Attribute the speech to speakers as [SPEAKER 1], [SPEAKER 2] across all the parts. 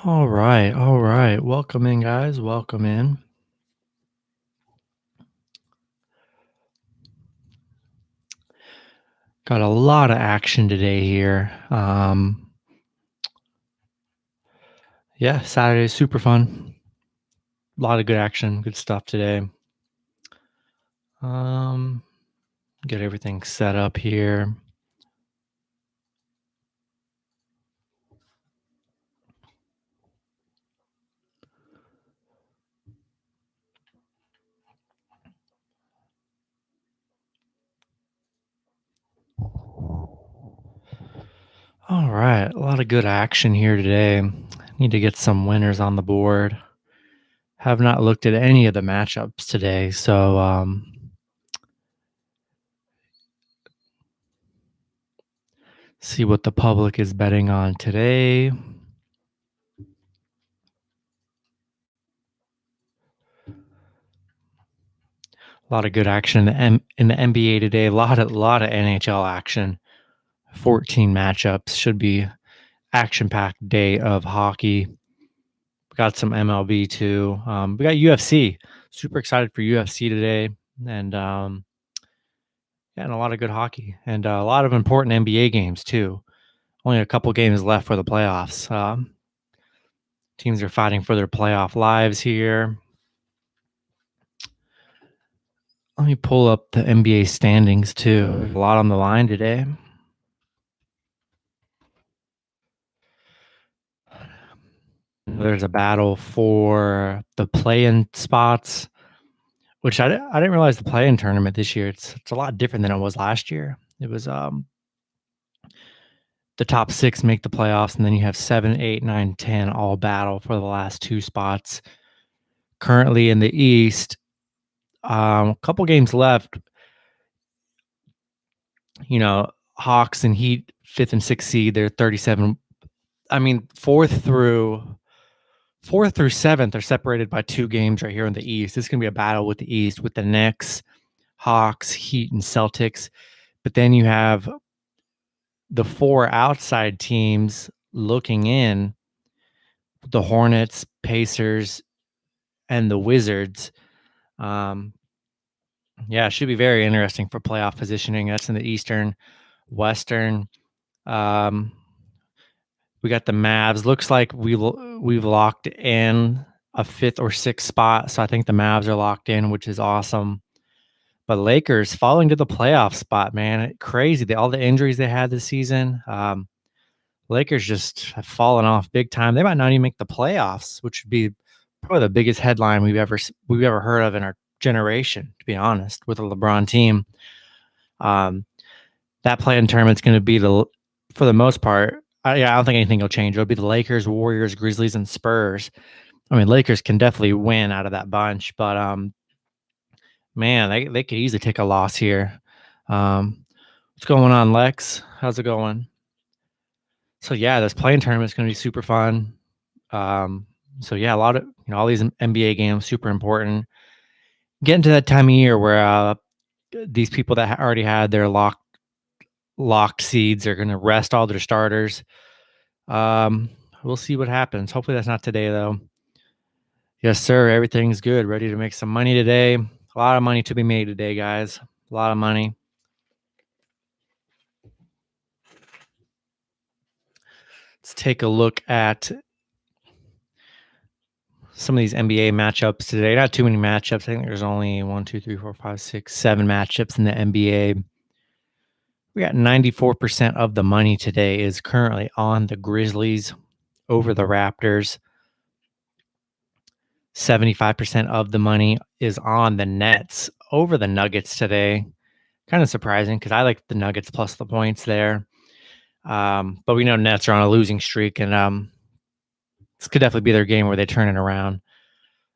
[SPEAKER 1] All right, all right. Welcome in, guys. Welcome in. Got a lot of action today here. Yeah, Saturday is super fun. A lot of good action, good stuff today. Get everything set up here. All right, a lot of good action here today. Need to get some winners on the board. Have not looked at any of the matchups today, so see what the public is betting on today. A lot of good action in the NBA today. A lot of NHL action. 14 matchups. Should be action-packed day of hockey. We got some MLB too. We got UFC. Super excited for UFC today, and and a lot of good hockey and a lot of important NBA games too. Only a couple games left for the playoffs. Teams are fighting for their playoff lives here. Let me pull up the NBA standings too. A lot on the line today. There's a battle for the play-in spots, which I didn't realize the play-in tournament this year. It's a lot different than it was last year. It was the top 6 make the playoffs, and then you have 7, 8, 9, 10 all battle for the last 2 spots. Currently in the East, a couple games left. You know, Hawks and Heat, 5th and 6th seed. They're 37. I mean, 4th through 7th are separated by 2 games right here in the East. This is gonna be a battle with the East with the Knicks, Hawks, Heat, and Celtics. But then you have the 4 outside teams looking in, the Hornets, Pacers, and the Wizards. Yeah, it should be very interesting for playoff positioning. That's in the Eastern. Western. We got the Mavs. Looks like we've locked in a 5th or 6th spot. So I think the Mavs are locked in, which is awesome. But Lakers falling to the playoff spot, man. Crazy. All the injuries they had this season. Lakers just have fallen off big time. They might not even make the playoffs, which would be probably the biggest headline we've ever heard of in our generation, to be honest, with a LeBron team. That play-in tournament's going to be for the most part. I don't think anything will change. It'll be the Lakers, Warriors, Grizzlies, and Spurs. I mean, Lakers can definitely win out of that bunch, but man, they could easily take a loss here. What's going on, Lex? How's it going? So yeah, this play-in tournament is going to be super fun. So yeah, a lot of all these NBA games super important. Getting to that time of year where these people that already had their locked seeds are going to rest all their starters. We'll see what happens. Hopefully that's not today though. Yes, sir. Everything's good. Ready to make some money today. A lot of money to be made today, guys. A lot of money. Let's take a look at some of these NBA matchups today. Not too many matchups. I think there's only 1, 2, 3, 4, 5, 6, 7 matchups in the NBA. We got 94% of the money today is currently on the Grizzlies over the Raptors. 75% of the money is on the Nets over the Nuggets today. Kind of surprising because I like the Nuggets plus the points there. But we know Nets are on a losing streak, and this could definitely be their game where they turn it around.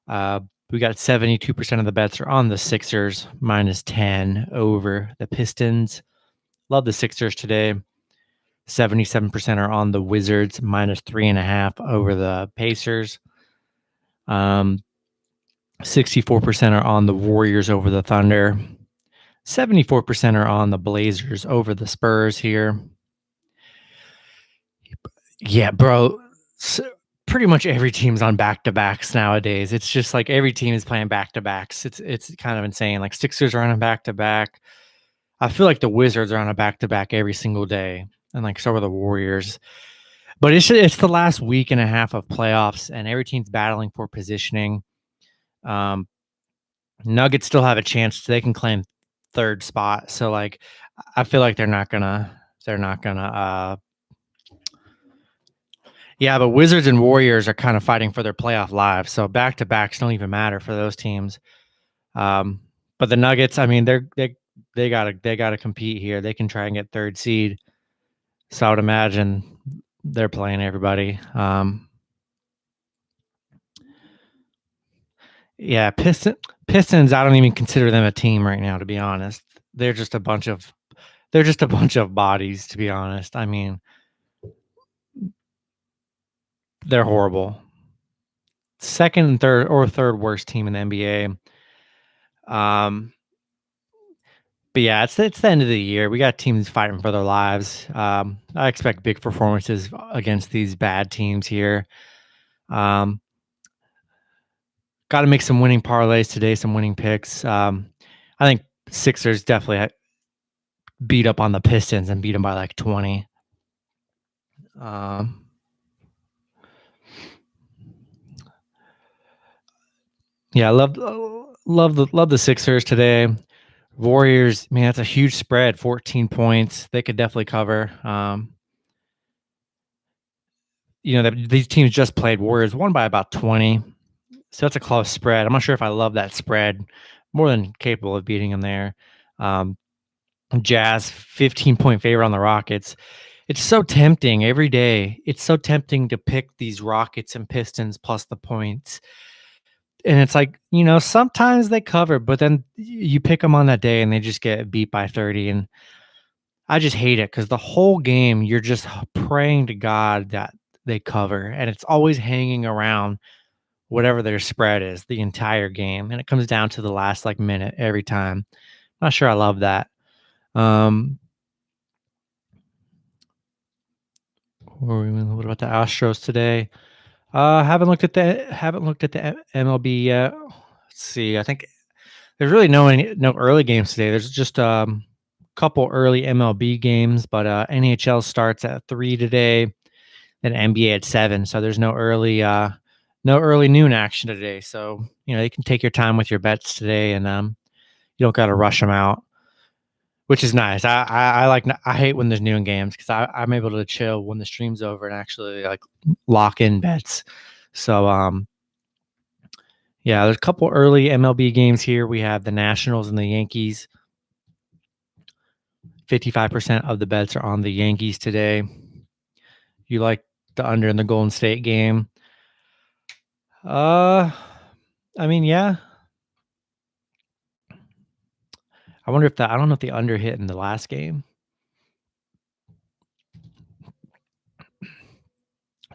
[SPEAKER 1] We got 72% of the bets are on the Sixers minus 10 over the Pistons. Love the Sixers today. 77% are on the Wizards minus 3.5 over the Pacers. 64% are on the Warriors over the Thunder. 74% are on the Blazers over the Spurs here. Yeah, bro. pretty much every team's on back-to-backs nowadays. It's just like every team is playing back-to-backs. It's kind of insane. Like Sixers are on a back-to-back. I feel like the Wizards are on a back-to-back every single day, and like so are the Warriors. But it's the last week and a half of playoffs, and every team's battling for positioning. Nuggets still have a chance; they can claim third spot. So like, I feel like they're not gonna. Yeah, but Wizards and Warriors are kind of fighting for their playoff lives. So back to backs don't even matter for those teams. But the Nuggets, I mean, they gotta compete here. They can try and get third seed. So I would imagine they're playing everybody. Yeah, Pistons. I don't even consider them a team right now, to be honest. They're just a bunch of bodies, to be honest. I mean, they're horrible. Second and third worst team in the NBA. But yeah, it's the end of the year. We got teams fighting for their lives. I expect big performances against these bad teams here. Got to make some winning parlays today, some winning picks. I think Sixers definitely beat up on the Pistons and beat them by like 20. Yeah, I love the Sixers today. Warriors, man, that's a huge spread, 14 points. They could definitely cover. These teams just played. Warriors won by about 20. So that's a close spread. I'm not sure if I love that spread. More than capable of beating them there. Jazz, 15-point favor on the Rockets. It's so tempting every day. It's so tempting to pick these Rockets and Pistons plus the points. And it's like, sometimes they cover, but then you pick them on that day and they just get beat by 30. And I just hate it because the whole game, you're just praying to God that they cover. And it's always hanging around whatever their spread is the entire game. And it comes down to the last minute every time. Not sure I love that. What about the Astros today? Haven't looked at the MLB yet. Let's see. I think there's really no early games today. There's just couple early MLB games, but NHL starts at 3 today, then NBA at 7. So there's no early noon action today. So you can take your time with your bets today, and you don't got to rush them out, which is nice. I hate when there's noon games because I'm able to chill when the stream's over and actually lock in bets. So yeah, there's a couple early MLB games here. We have the Nationals and the Yankees. 55% of the bets are on the Yankees today. You like the under in the Golden State game? I mean, yeah. I don't know if the under hit in the last game.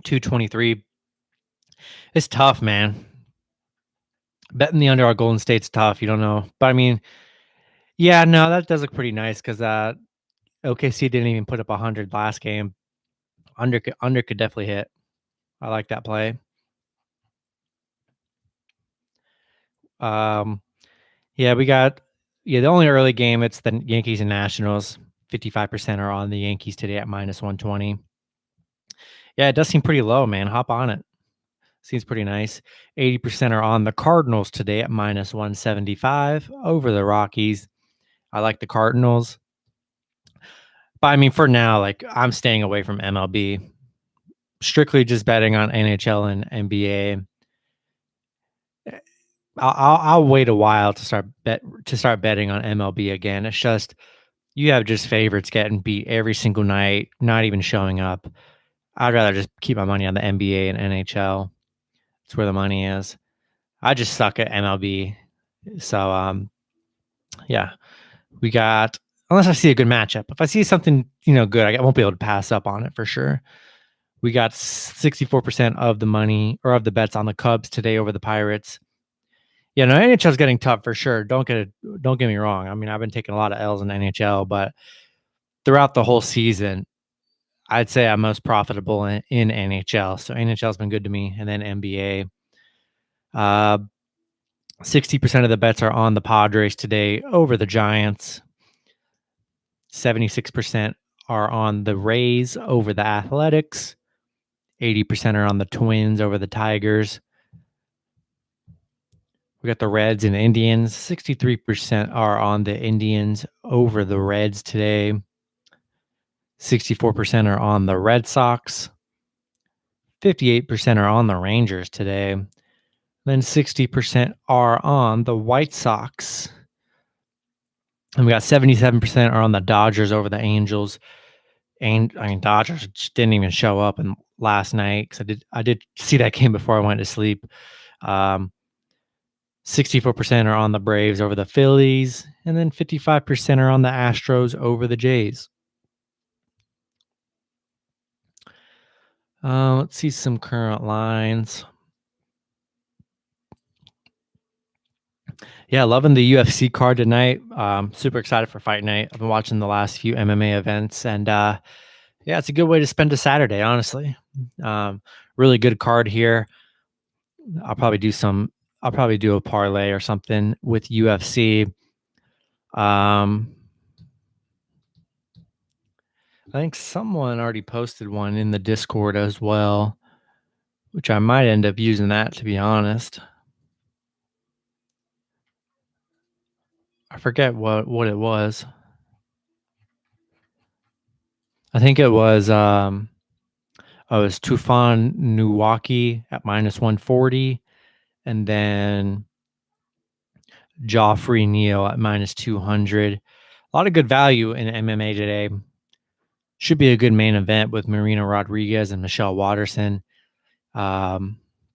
[SPEAKER 1] 223. It's tough, man. Betting the under on Golden State's tough. You don't know. But I mean, yeah, no, that does look pretty nice because OKC didn't even put up 100 last game. Under could definitely hit. I like that play. Yeah, we got the only early game, it's the Yankees and Nationals. 55% are on the Yankees today at -120. Yeah, it does seem pretty low, man. Hop on it. Seems pretty nice. 80% are on the Cardinals today at -175 over the Rockies. I like the Cardinals. But I mean, for now, I'm staying away from MLB. Strictly just betting on NHL and NBA. I'll wait a while to start betting on MLB again. It's just you have just favorites getting beat every single night, not even showing up. I'd rather just keep my money on the NBA and NHL. That's where the money is. I just suck at MLB. So yeah. We got, unless I see a good matchup. If I see something, good, I won't be able to pass up on it for sure. We got 64% of the money or of the bets on the Cubs today over the Pirates. Yeah, no, NHL's getting tough for sure. Don't get me wrong. I mean, I've been taking a lot of L's in NHL, but throughout the whole season, I'd say I'm most profitable in NHL. So NHL's been good to me, and then NBA. 60% of the bets are on the Padres today over the Giants. 76% are on the Rays over the Athletics. 80% are on the Twins over the Tigers. We got the Reds and Indians. 63% are on the Indians over the Reds today. 64% are on the Red Sox. 58% are on the Rangers today. Then 60% are on the White Sox. And we got 77% are on the Dodgers over the Angels. And Dodgers just didn't even show up last night because I did see that game before I went to sleep. 64% are on the Braves over the Phillies, and then 55% are on the Astros over the Jays. Let's see some current lines. Yeah, loving the UFC card tonight. Super excited for fight night. I've been watching the last few MMA events, and yeah, it's a good way to spend a Saturday, honestly. Really good card here. I'll probably do a parlay or something with UFC. I think someone already posted one in the Discord as well, which I might end up using that, to be honest. I forget what it was. I think it was Tufan Nuwaki at -140, and then Joffrey Neal at -200. A lot of good value in MMA today. Should be a good main event with Marina Rodriguez and Michelle Watterson. But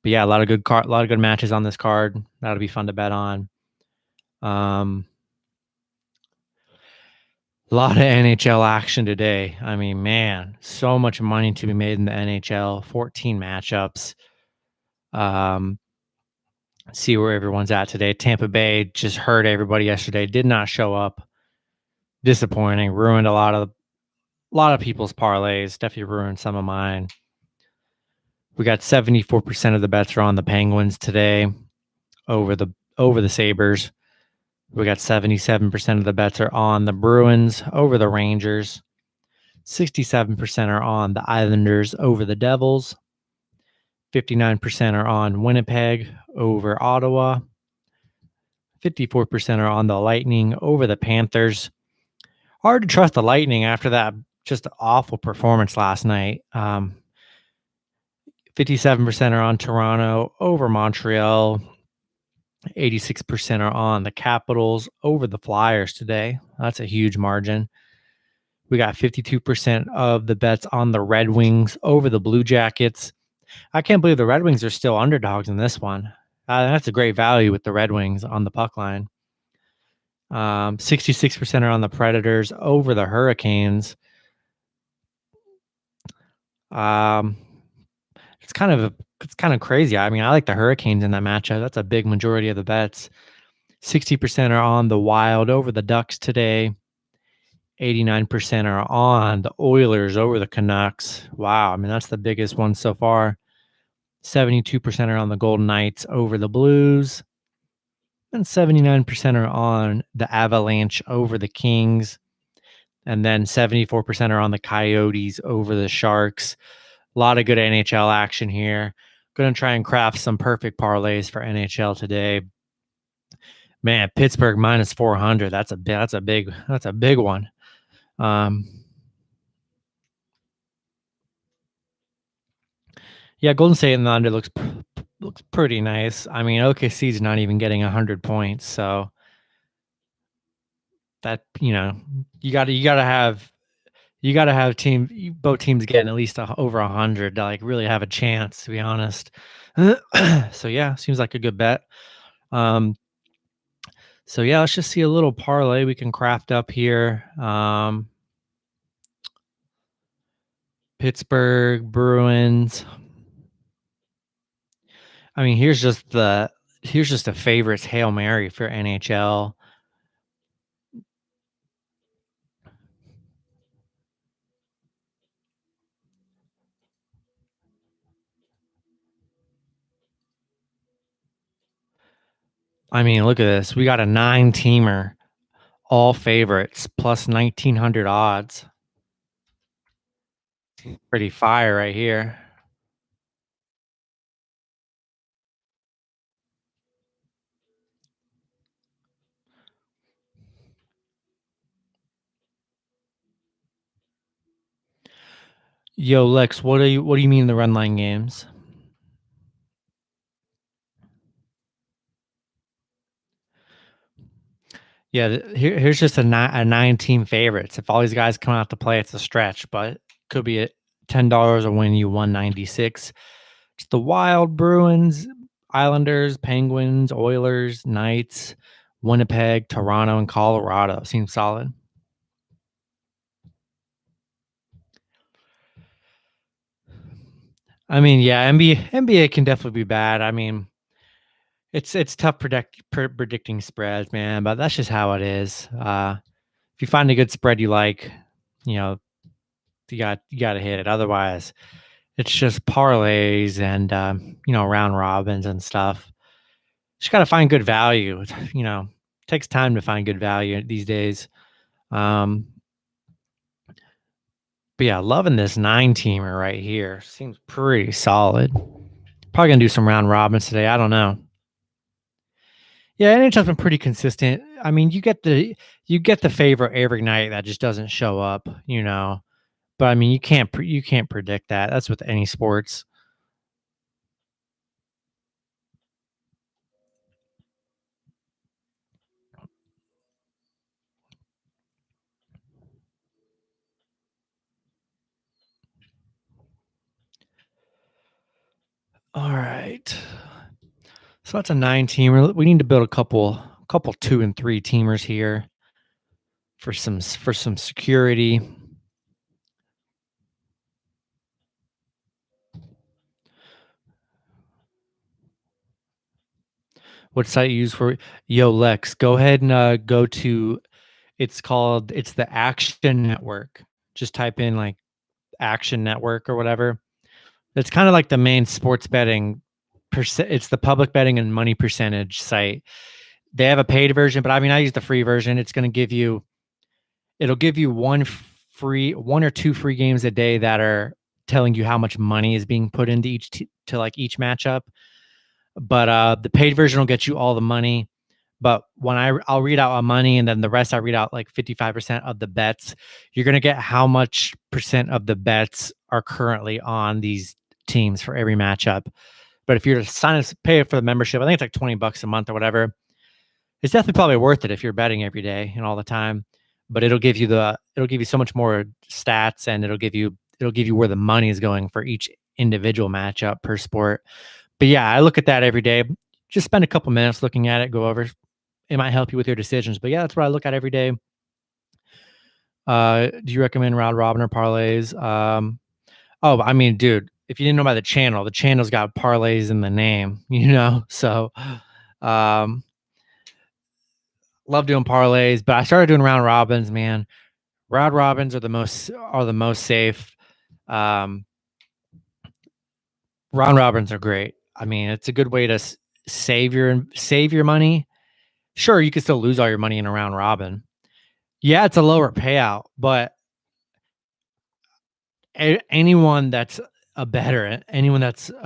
[SPEAKER 1] yeah, a lot of good matches on this card. That'll be fun to bet on. A lot of NHL action today. I mean, man, so much money to be made in the NHL. 14 matchups. See where everyone's at today. Tampa Bay just hurt everybody yesterday. Did not show up. Disappointing. Ruined a lot of people's parlays. Definitely ruined some of mine. We got 74% of the bets are on the Penguins today over the Sabres. We got 77% of the bets are on the Bruins over the Rangers. 67% are on the Islanders over the Devils. 59% are on Winnipeg over Ottawa. 54% are on the Lightning over the Panthers. Hard to trust the Lightning after that just awful performance last night. 57% are on Toronto over Montreal. 86% are on the Capitals over the Flyers today. That's a huge margin. We got 52% of the bets on the Red Wings over the Blue Jackets. I can't believe the Red Wings are still underdogs in this one. That's a great value with the Red Wings on the puck line. 66% are on the Predators over the Hurricanes. It's kind of crazy. I mean, I like the Hurricanes in that matchup. That's a big majority of the bets. 60% are on the Wild over the Ducks today. 89% are on the Oilers over the Canucks. Wow. I mean, that's the biggest one so far. 72% are on the Golden Knights over the Blues. And 79% are on the Avalanche over the Kings. And then 74% are on the Coyotes over the Sharks. A lot of good NHL action here. Going to try and craft some perfect parlays for NHL today. Man, Pittsburgh -400. That's a big one. Yeah, Golden State and the under looks pretty nice. I mean, OKC's not even getting 100 points, so that you gotta have both teams getting at least over 100 to like really have a chance, to be honest. So yeah, seems like a good bet. So yeah, let's just see a little parlay we can craft up here. Pittsburgh Bruins. I mean, here's just a favorites Hail Mary for NHL. I mean, look at this. We got a 9-teamer, all favorites, plus 1,900 odds. Pretty fire right here. Yo, Lex, what do you mean the run line games? Yeah, here's just a 9-team favorites. If all these guys come out to play, it's a stretch, but could be at $10 or win you 196. It's the Wild, Bruins, Islanders, Penguins, Oilers, Knights, Winnipeg, Toronto, and Colorado. Seems solid. I mean, yeah, NBA can definitely be bad. I mean, it's tough predicting spreads, man, but that's just how it is. If you find a good spread you like, you know, you got to hit it. Otherwise, it's just parlays and round robins and stuff. Just got to find good value. Takes time to find good value these days. Um, but yeah, loving this 9-teamer right here. Seems pretty solid. Probably gonna do some round robins today. I don't know. Yeah, NHL's been pretty consistent. I mean, you get the favorite every night that just doesn't show up, But I mean, you can't predict that. That's with any sports. All right. So that's a 9-teamer. We need to build a couple 2 and 3 teamers here for some security. What site you use for Yo Lex? Go ahead and go to it's the Action Network. Just type in like Action Network or whatever. It's kind of like the main sports betting it's the public betting and money percentage site. They have a paid version, but I mean I use the free version. It'll give you one or two free games a day that are telling you how much money is being put into each matchup. But the paid version will get you all the money. But when I'll read out a money and then the rest I read out like 55% of the bets, you're gonna get how much percent of the bets are currently on these teams for every matchup. But if you're to pay for the membership, I think it's like $20 a month or whatever. It's definitely probably worth it if you're betting every day and all the time. But it'll give you so much more stats and it'll give you where the money is going for each individual matchup per sport. But yeah, I look at that every day. Just spend a couple minutes looking at it, go over. It might help you with your decisions. But yeah, that's what I look at every day. Do you recommend round robin or parlays? Oh, I mean, dude, if you didn't know about the channel's got parlays in the name, So um love doing parlays, but I started doing round robins, man. Round robins are the most safe. Um Round robins are great. I mean, it's a good way to save your money. Sure, you can still lose all your money in a round robin. Yeah, it's a lower payout, but anyone that's a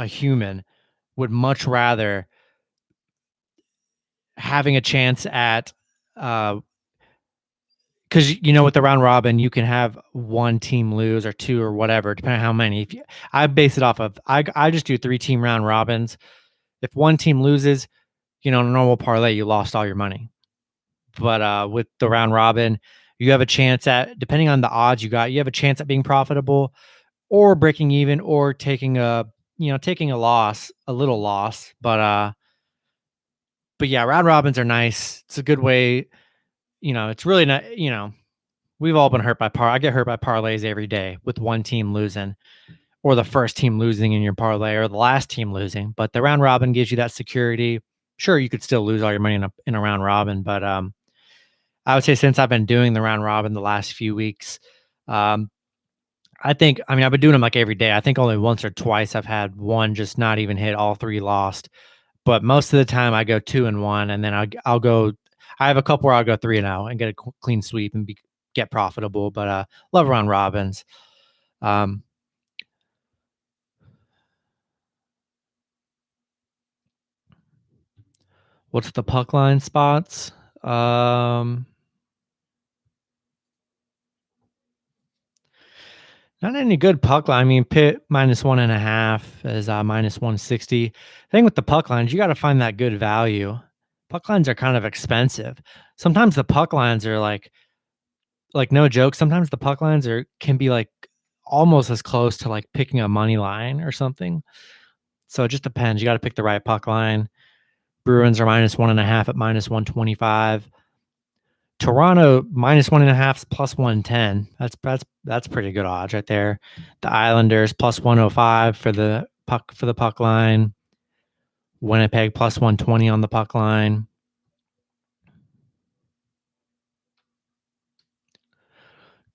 [SPEAKER 1] human would much rather having a chance at because with the round robin you can have one team lose or two or whatever depending on how many. I base it off of I just do 3-team round robins. If one team loses, in a normal parlay you lost all your money. But with the round robin, you have a chance at, depending on the odds you have a chance at being profitable or breaking even or taking a loss, a little loss. But yeah, round robins are nice. It's a good way. It's really not. We've all been hurt by I get hurt by parlays every day with one team losing, or the first team losing in your parlay, or the last team losing. But the round robin gives you that security. Sure, you could still lose all your money in a round robin, but I would say since I've been doing the round robin the last few weeks, um, I've been doing them like every day. I think only once or twice I've had one just not even hit, all three lost. but most of the time I go 2-1, and then I'll go. I have a couple where I'll go 3-0 and get a clean sweep and get profitable. But love round robins. Um, what's the puck line spots? Um, Not any good puck line. I mean, Pitt -1.5 is -160. Thing with the puck lines, you got to find that good value. Puck lines are kind of expensive. Sometimes the puck lines are like no joke. Sometimes the puck lines can be like almost as close to like picking a money line or something. So it just depends. You got to pick the right puck line. Bruins are -1.5 at -125. Toronto -1.5 +110. That's pretty good odds right there. The Islanders +105 for the puck line. Winnipeg +120 on the puck line.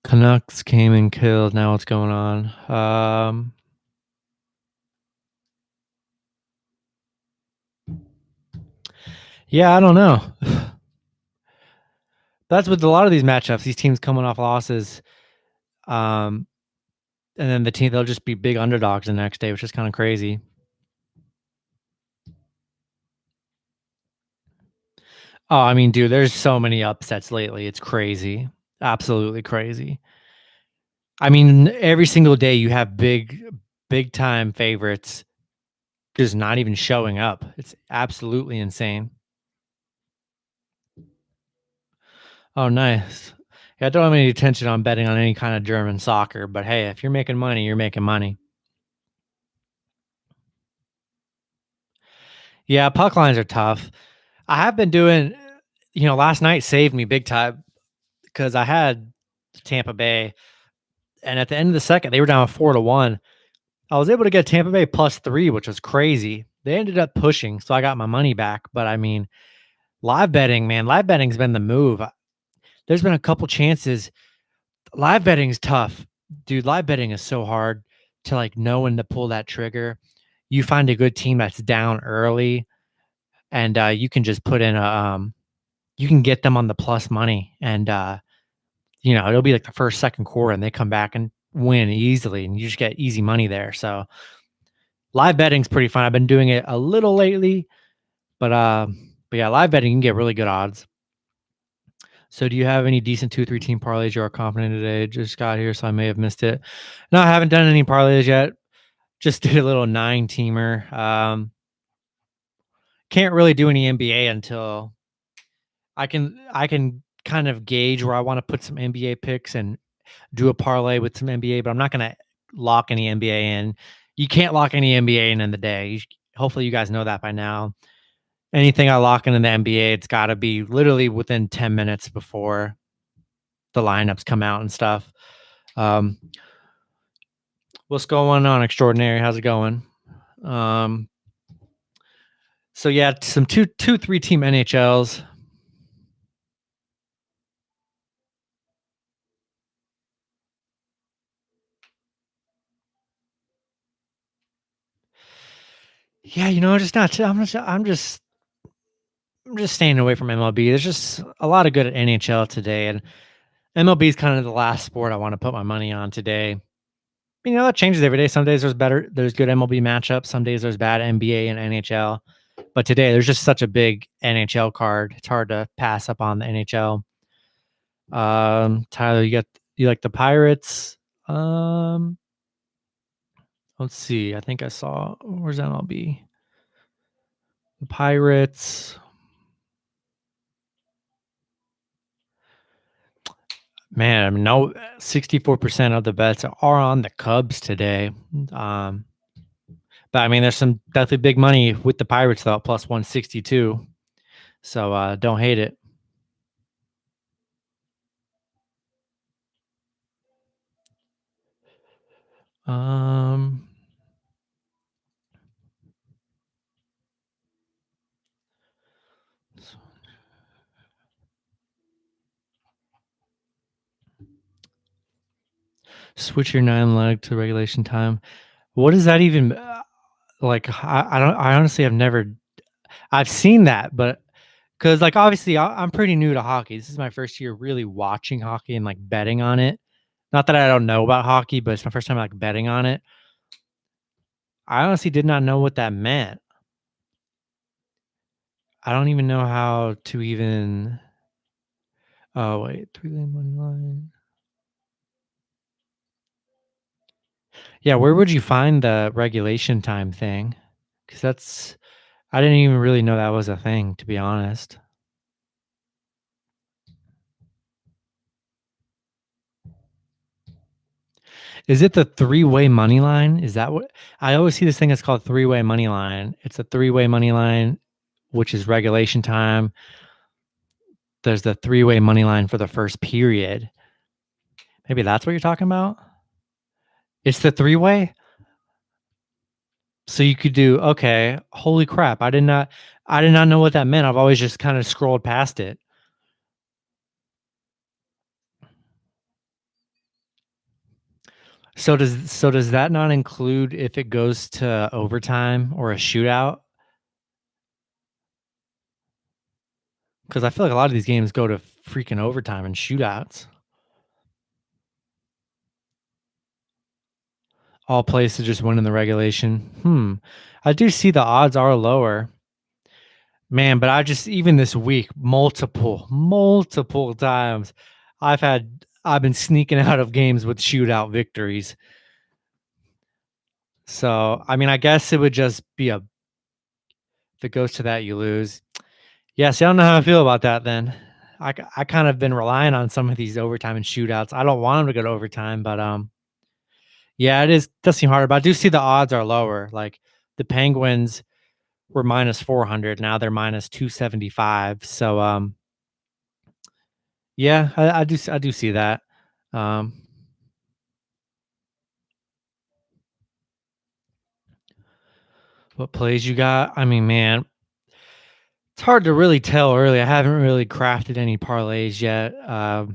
[SPEAKER 1] Canucks came and killed. Now what's going on? Yeah, I don't know. That's with a lot of these matchups. These teams coming off losses, and then they'll just be big underdogs the next day, which is kind of crazy. Oh, I mean, dude, there's so many upsets lately. It's crazy. Absolutely crazy. I mean, every single day you have big time favorites just not even showing up. It's absolutely insane. Oh, nice. Yeah, I don't have any attention on betting on any kind of German soccer, but hey, if you're making money, you're making money. Yeah, puck lines are tough. I have been doing, last night saved me big time because I had Tampa Bay, and at the end of the second, they were down 4-1. I was able to get Tampa Bay +3, which was crazy. They ended up pushing, so I got my money back. But I mean, live betting, man, live betting's been the move. There's been a couple chances. Live betting's tough, dude. Live betting is so hard to like know when to pull that trigger. You find a good team that's down early, and you can just put in you can get them on the plus money, and it'll be like the first, second quarter, and they come back and win easily, and you just get easy money there. So live betting's pretty fun. I've been doing it a little lately, but yeah, live betting you can get really good odds. So do you have any decent 2, 3 team parlays you are confident today? Just got here, so I may have missed it. No, I haven't done any parlays yet. Just did a little 9-teamer. Can't really do any NBA until I can kind of gauge where I want to put some NBA picks and do a parlay with some NBA, but I'm not gonna lock any NBA in. You can't lock any NBA in the day. Hopefully, you guys know that by now. Anything I lock in the NBA, it's got to be literally within 10 minutes before the lineups come out and stuff. Um, what's going on, Extraordinary? How's it going? Um, so yeah, some 3 team NHLs. Yeah, just not. I'm just staying away from MLB. There's just a lot of good at NHL today, and MLB is kind of the last sport I want to put my money on today. That changes every day. Some days there's good MLB matchups. Some days there's bad NBA and NHL. But today there's just such a big NHL card. It's hard to pass up on the NHL. Tyler, you like the Pirates? Let's see. I think I saw where's MLB? The Pirates. Man, I mean, no, 64% of the bets are on the Cubs today. But I mean, there's some definitely big money with the Pirates though, plus 162. So don't hate it. Um, Switch your 9 leg to regulation time. What does that even like? I don't. I honestly have never. I've seen that, but because like obviously I'm pretty new to hockey. This is my first year really watching hockey and like betting on it. Not that I don't know about hockey, but it's my first time like betting on it. I honestly did not know what that meant. I don't even know how to even. Oh wait, 3-lane money line. Yeah, where would you find the regulation time thing? Because that's I didn't even really know that was a thing, to be honest. Is it the three-way money line? Is that what I always see this thing that's called three-way money line. It's a three-way money line, which is regulation time. There's the three-way money line for the first period. Maybe that's what you're talking about? It's the three-way? So you could do okay, holy crap. I did not know what that meant. I've always just kind of scrolled past it. So does that not include if it goes to overtime or a shootout? Because I feel like a lot of these games go to freaking overtime and shootouts. All plays to just win in the regulation. I do see the odds are lower. Man, but I just even this week, multiple times, I've been sneaking out of games with shootout victories. So, I mean, I guess it would just be if it goes to that, you lose. Yeah, see, I don't know how I feel about that then. I kind of been relying on some of these overtime and shootouts. I don't want them to go to overtime, but yeah, does seem harder. But I do see the odds are lower. Like the Penguins were minus 400, now they're minus 275. So yeah, I do see that. Um, what plays you got? I mean, man, it's hard to really tell early. I haven't really crafted any parlays yet. A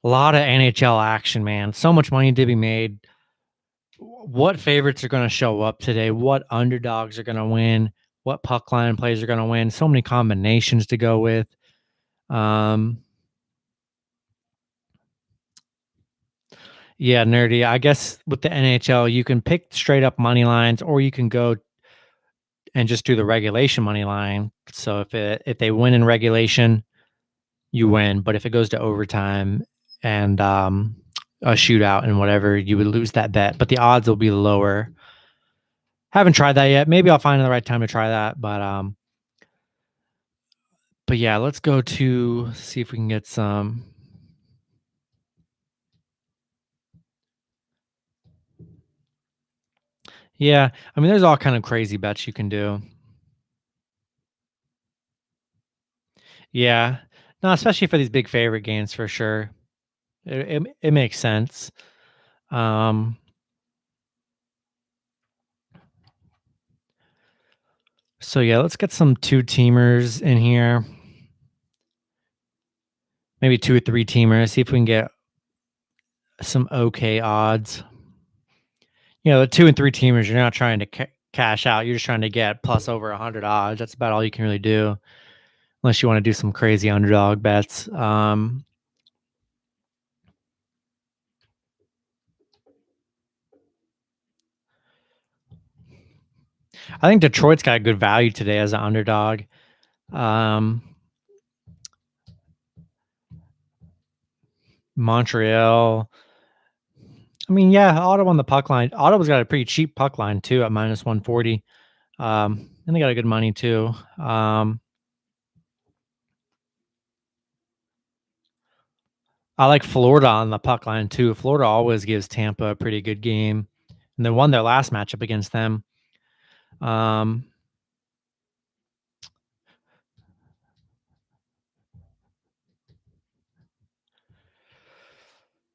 [SPEAKER 1] lot of NHL action, man. So much money to be made. What favorites are going to show up today? What underdogs are going to win? What puck line plays are going to win? So many combinations to go with. Um, yeah, nerdy. I guess with the NHL, you can pick straight up money lines, or you can go and just do the regulation money line. So if they win in regulation, you win. But if it goes to overtime and a shootout and whatever, you would lose that bet. But the odds will be lower. Haven't tried that yet. Maybe I'll find the right time to try that. But yeah, let's go to see if we can get some. Yeah, I mean, there's all kind of crazy bets you can do. Yeah, no, especially for these big favorite games for sure. It makes sense. Um, so yeah, let's get some two teamers in here. Maybe two or three teamers. See if we can get some okay odds. The two and three teamers, you're not trying to cash out. You're just trying to get plus over 100 odds. That's about all you can really do, unless you want to do some crazy underdog bets. I think Detroit's got good value today as an underdog. Montreal. I mean, yeah, Ottawa on the puck line. Ottawa's got a pretty cheap puck line too at minus 140. And they got a good money too. I like Florida on the puck line too. Florida always gives Tampa a pretty good game, and they won their last matchup against them. Um,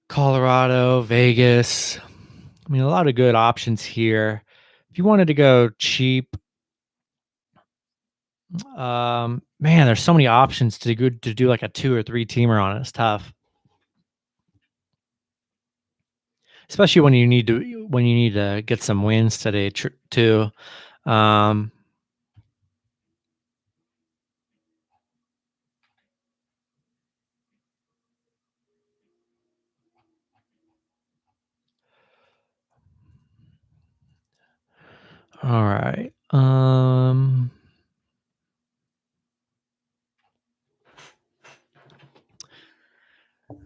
[SPEAKER 1] Colorado, Vegas. I mean, a lot of good options here. If you wanted to go cheap, man, there's so many options to do like a two or three teamer on it. It's tough, especially when you need to get some wins today too. Um, All right.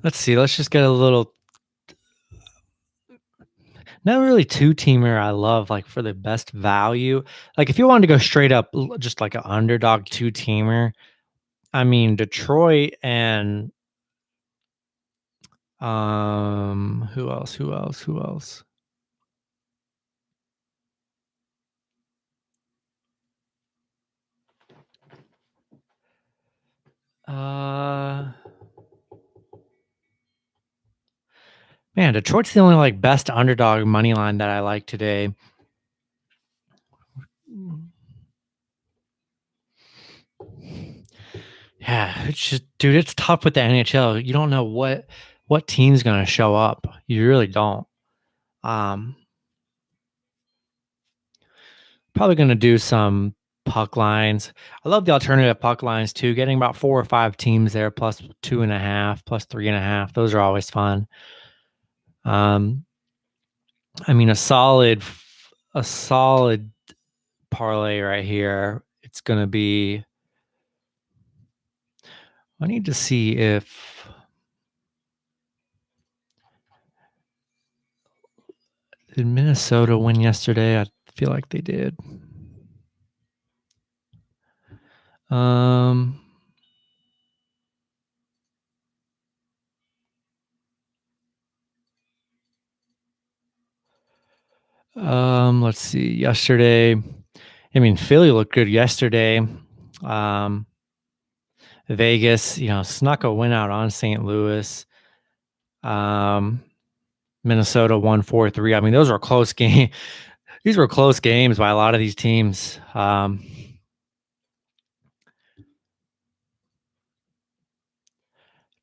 [SPEAKER 1] Let's see. Let's just get a little, not really two-teamer I love, like, for the best value. Like, if you wanted to go straight up, just like an underdog two-teamer, I mean, Detroit and, who else? Who else? Who else? Uh, Man, Detroit's the only, like, best underdog money line that I like today. Yeah, it's just, dude, it's tough with the NHL. You don't know what team's gonna show up. You really don't. Um, Probably gonna do some puck lines. I love the alternative puck lines too. Getting about 4 or 5 teams there, plus 2.5, plus 3.5. Those are always fun. I mean, a solid parlay right here. It's gonna be. I need to see if did Minnesota win yesterday. I feel like they did. Um, let's see. Yesterday, I mean, Philly looked good yesterday. Vegas, snuck a win out on St. Louis. Um, Minnesota won 4-3. I mean, those were close game. These were close games by a lot of these teams.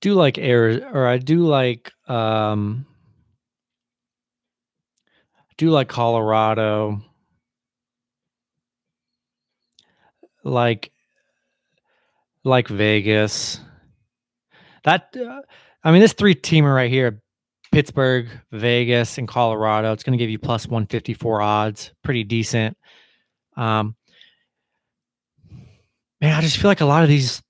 [SPEAKER 1] Do like air, or I do like Colorado, like Vegas. That I mean, this three-teamer right here, Pittsburgh, Vegas, and Colorado, it's going to give you plus 154 odds. Pretty decent. Man, I just feel like a lot of these.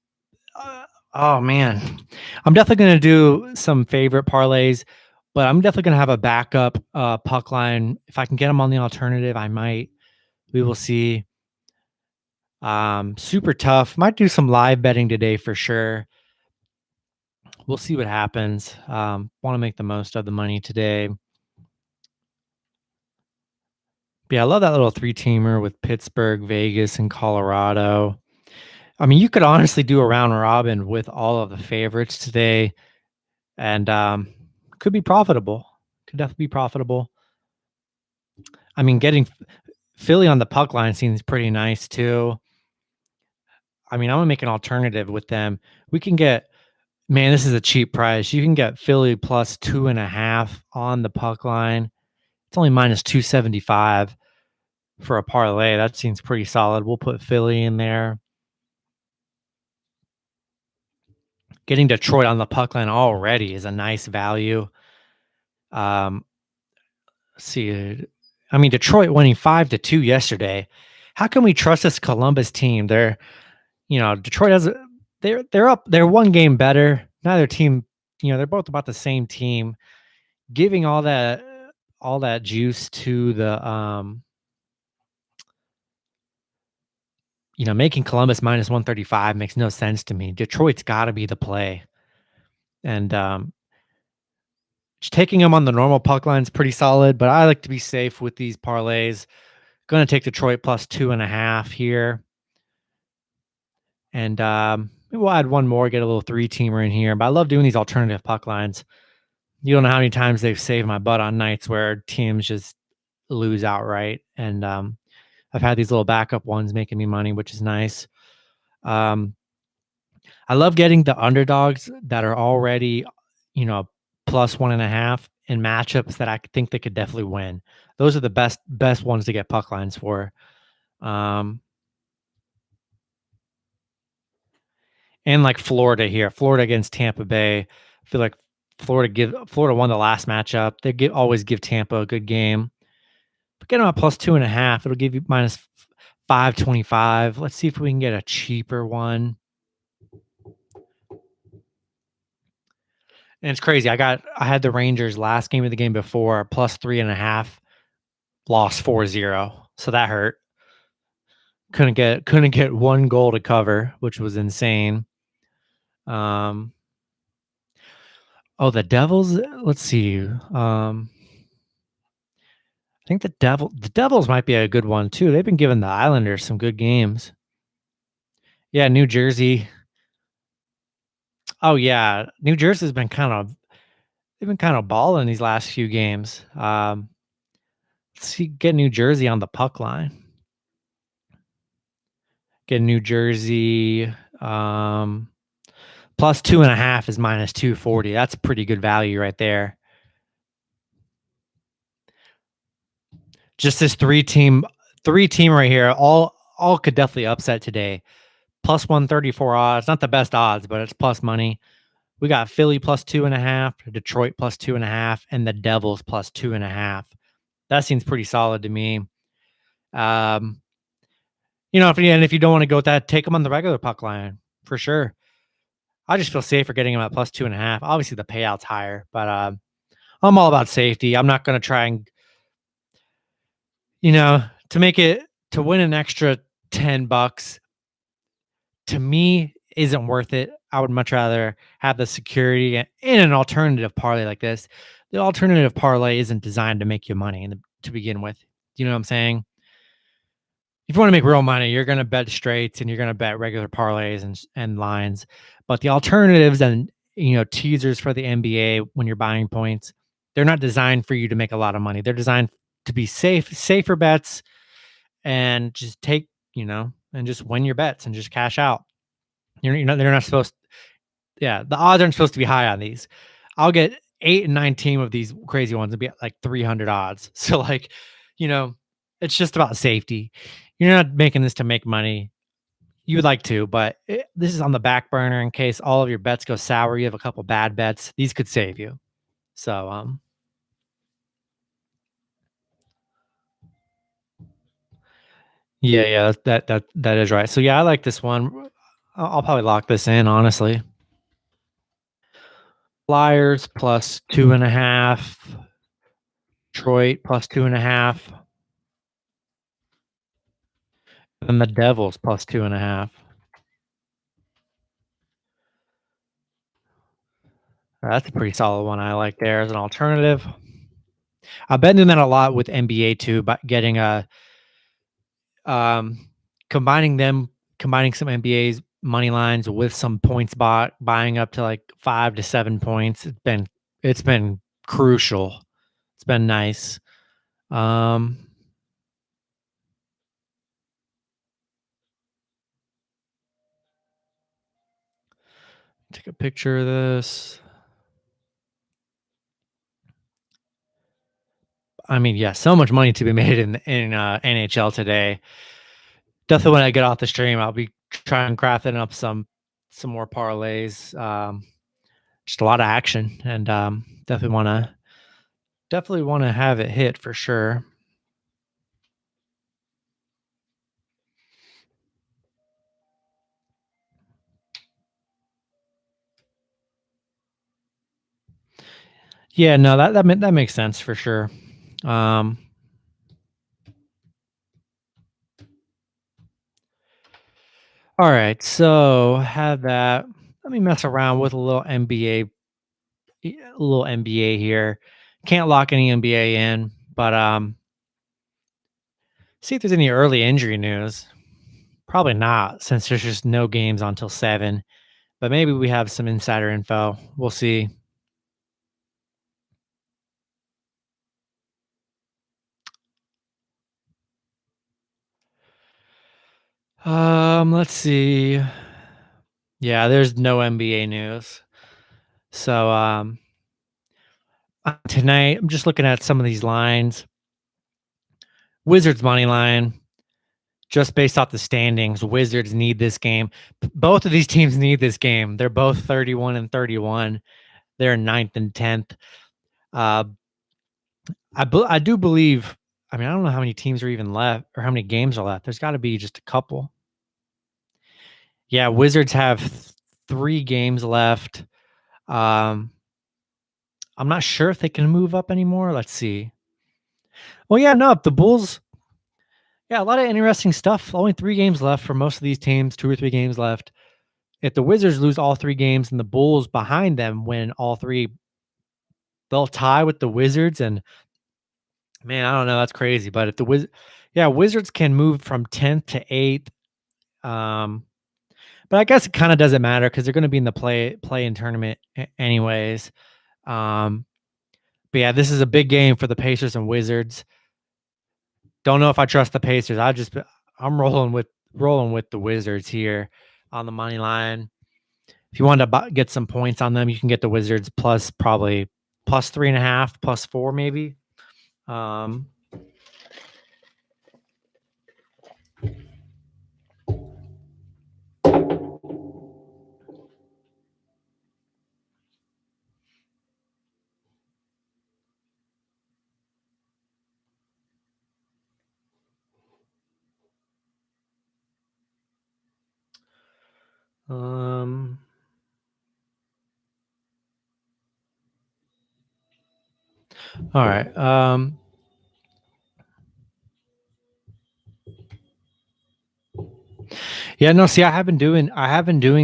[SPEAKER 1] Oh man, I'm definitely going to do some favorite parlays, but I'm definitely going to have a backup puck line. If I can get them on the alternative, I might. We will see. Super tough. Might do some live betting today for sure. We'll see what happens. Want to make the most of the money today. But yeah, I love that little three-teamer with Pittsburgh, Vegas, and Colorado. I mean, you could honestly do a round robin with all of the favorites today, and could be profitable. Could definitely be profitable. I mean, getting Philly on the puck line seems pretty nice too. I mean, I'm gonna make an alternative with them. We can get, man, this is a cheap price. You can get Philly plus 2.5 on the puck line. It's only minus 275 for a parlay. That seems pretty solid. We'll put Philly in there. Getting Detroit on the puck line already is a nice value. Um, see, I mean, Detroit winning 5-2 yesterday. How can we trust this Columbus team? Detroit has they're up. They're one game better. Neither team, they're both about the same team. Giving all that juice to the making Columbus minus 135 makes no sense to me. Detroit's got to be the play. And just taking them on the normal puck line is pretty solid, but I like to be safe with these parlays. Going to take Detroit plus 2.5 here. And maybe we'll add one more, get a little three-teamer in here. But I love doing these alternative puck lines. You don't know how many times they've saved my butt on nights where teams just lose outright. And I've had these little backup ones making me money, which is nice. I love getting the underdogs that are already, plus 1.5 in matchups that I think they could definitely win. Those are the best ones to get puck lines for. And like Florida here, Florida against Tampa Bay. I feel like Florida won the last matchup. They always give Tampa a good game. Get them at plus 2.5. It'll give you minus 525. Let's see if we can get a cheaper one. And it's crazy. I had the Rangers last game of the game before plus 3.5, lost 4-0. So that hurt. Couldn't get one goal to cover, which was insane. The Devils. Let's see. I think the Devils might be a good one too. They've been giving the Islanders some good games. Yeah, New Jersey. Oh yeah, New Jersey's been they've been kind of balling these last few games. Let's see, get New Jersey on the puck line. Get New Jersey. Plus 2.5 is minus 240. That's a pretty good value right there. Just this three team right here, all could definitely upset today. Plus 134 odds, not the best odds, but it's plus money. We got Philly plus 2.5, Detroit plus 2.5, and the Devils plus 2.5. That seems pretty solid to me. If you don't want to go with that, take them on the regular puck line for sure. I just feel safer getting them at plus 2.5. Obviously, the payout's higher, but I'm all about safety. I'm not going to try and, to win an extra $10 to me isn't worth it. I would much rather have the security in an alternative parlay like this. The alternative parlay isn't designed to make you money to begin with. You know what I'm saying? If you want to make real money, you're going to bet straights and you're going to bet regular parlays and lines. But the alternatives and teasers for the NBA when you're buying points, they're not designed for you to make a lot of money. They're designed to be safer bets and just take, and just win your bets and just cash out. They're not supposed. Yeah, the odds aren't supposed to be high on these. I'll get 8 and 19 of these crazy ones and be at like 300 odds. So it's just about safety. You're not making this to make money. You would like to, but this is on the back burner in case all of your bets go sour. You have a couple bad bets. These could save you. So, yeah, that is right. So yeah, I like this one. I'll probably lock this in, honestly. Flyers plus 2.5. Detroit plus 2.5. And the Devils plus 2.5. That's a pretty solid one I like there as an alternative. I've been doing that a lot with NBA too, but getting combining some NBA's money lines with some points buying up to like 5 to 7 points. It's been crucial. It's been nice. Take a picture of this. I mean, yeah, so much money to be made in NHL today. Definitely when I get off the stream, I'll be trying crafting up some more parlays. Just a lot of action, and definitely want to have it hit for sure. Yeah, no, that makes sense for sure. All right, so have that. Let me mess around with a little NBA here. Can't lock any NBA in, but see if there's any early injury news. Probably not, since there's just no games until 7. But maybe we have some insider info. We'll see. Let's see. Yeah, there's no NBA news. So tonight I'm just looking at some of these lines. Wizards money line, just based off the standings. Wizards need this game. Both of these teams need this game. They're both 31 and 31. They're 9th and 10th. I do believe I mean, I don't know how many teams are even left or how many games are left. There's got to be just a couple. Yeah, Wizards have 3 games left. Um, I'm not sure if they can move up anymore. Let's see. Well, yeah, no, if the Bulls, yeah, a lot of interesting stuff. Only 3 games left for most of these teams, 2 or 3 games left. If the Wizards lose all 3 games and the Bulls behind them win all 3, they'll tie with the Wizards. And man, I don't know, that's crazy. But if the Wizards can move from 10th to 8th. But I guess it kind of doesn't matter because they're going to be in the play-in tournament anyways. But yeah, this is a big game for the Pacers and Wizards. Don't know if I trust the Pacers. I'm rolling with the Wizards here on the money line. If you want to get some points on them, you can get the Wizards probably plus 3.5, plus 4 maybe. All right. Yeah, no, see, I have been doing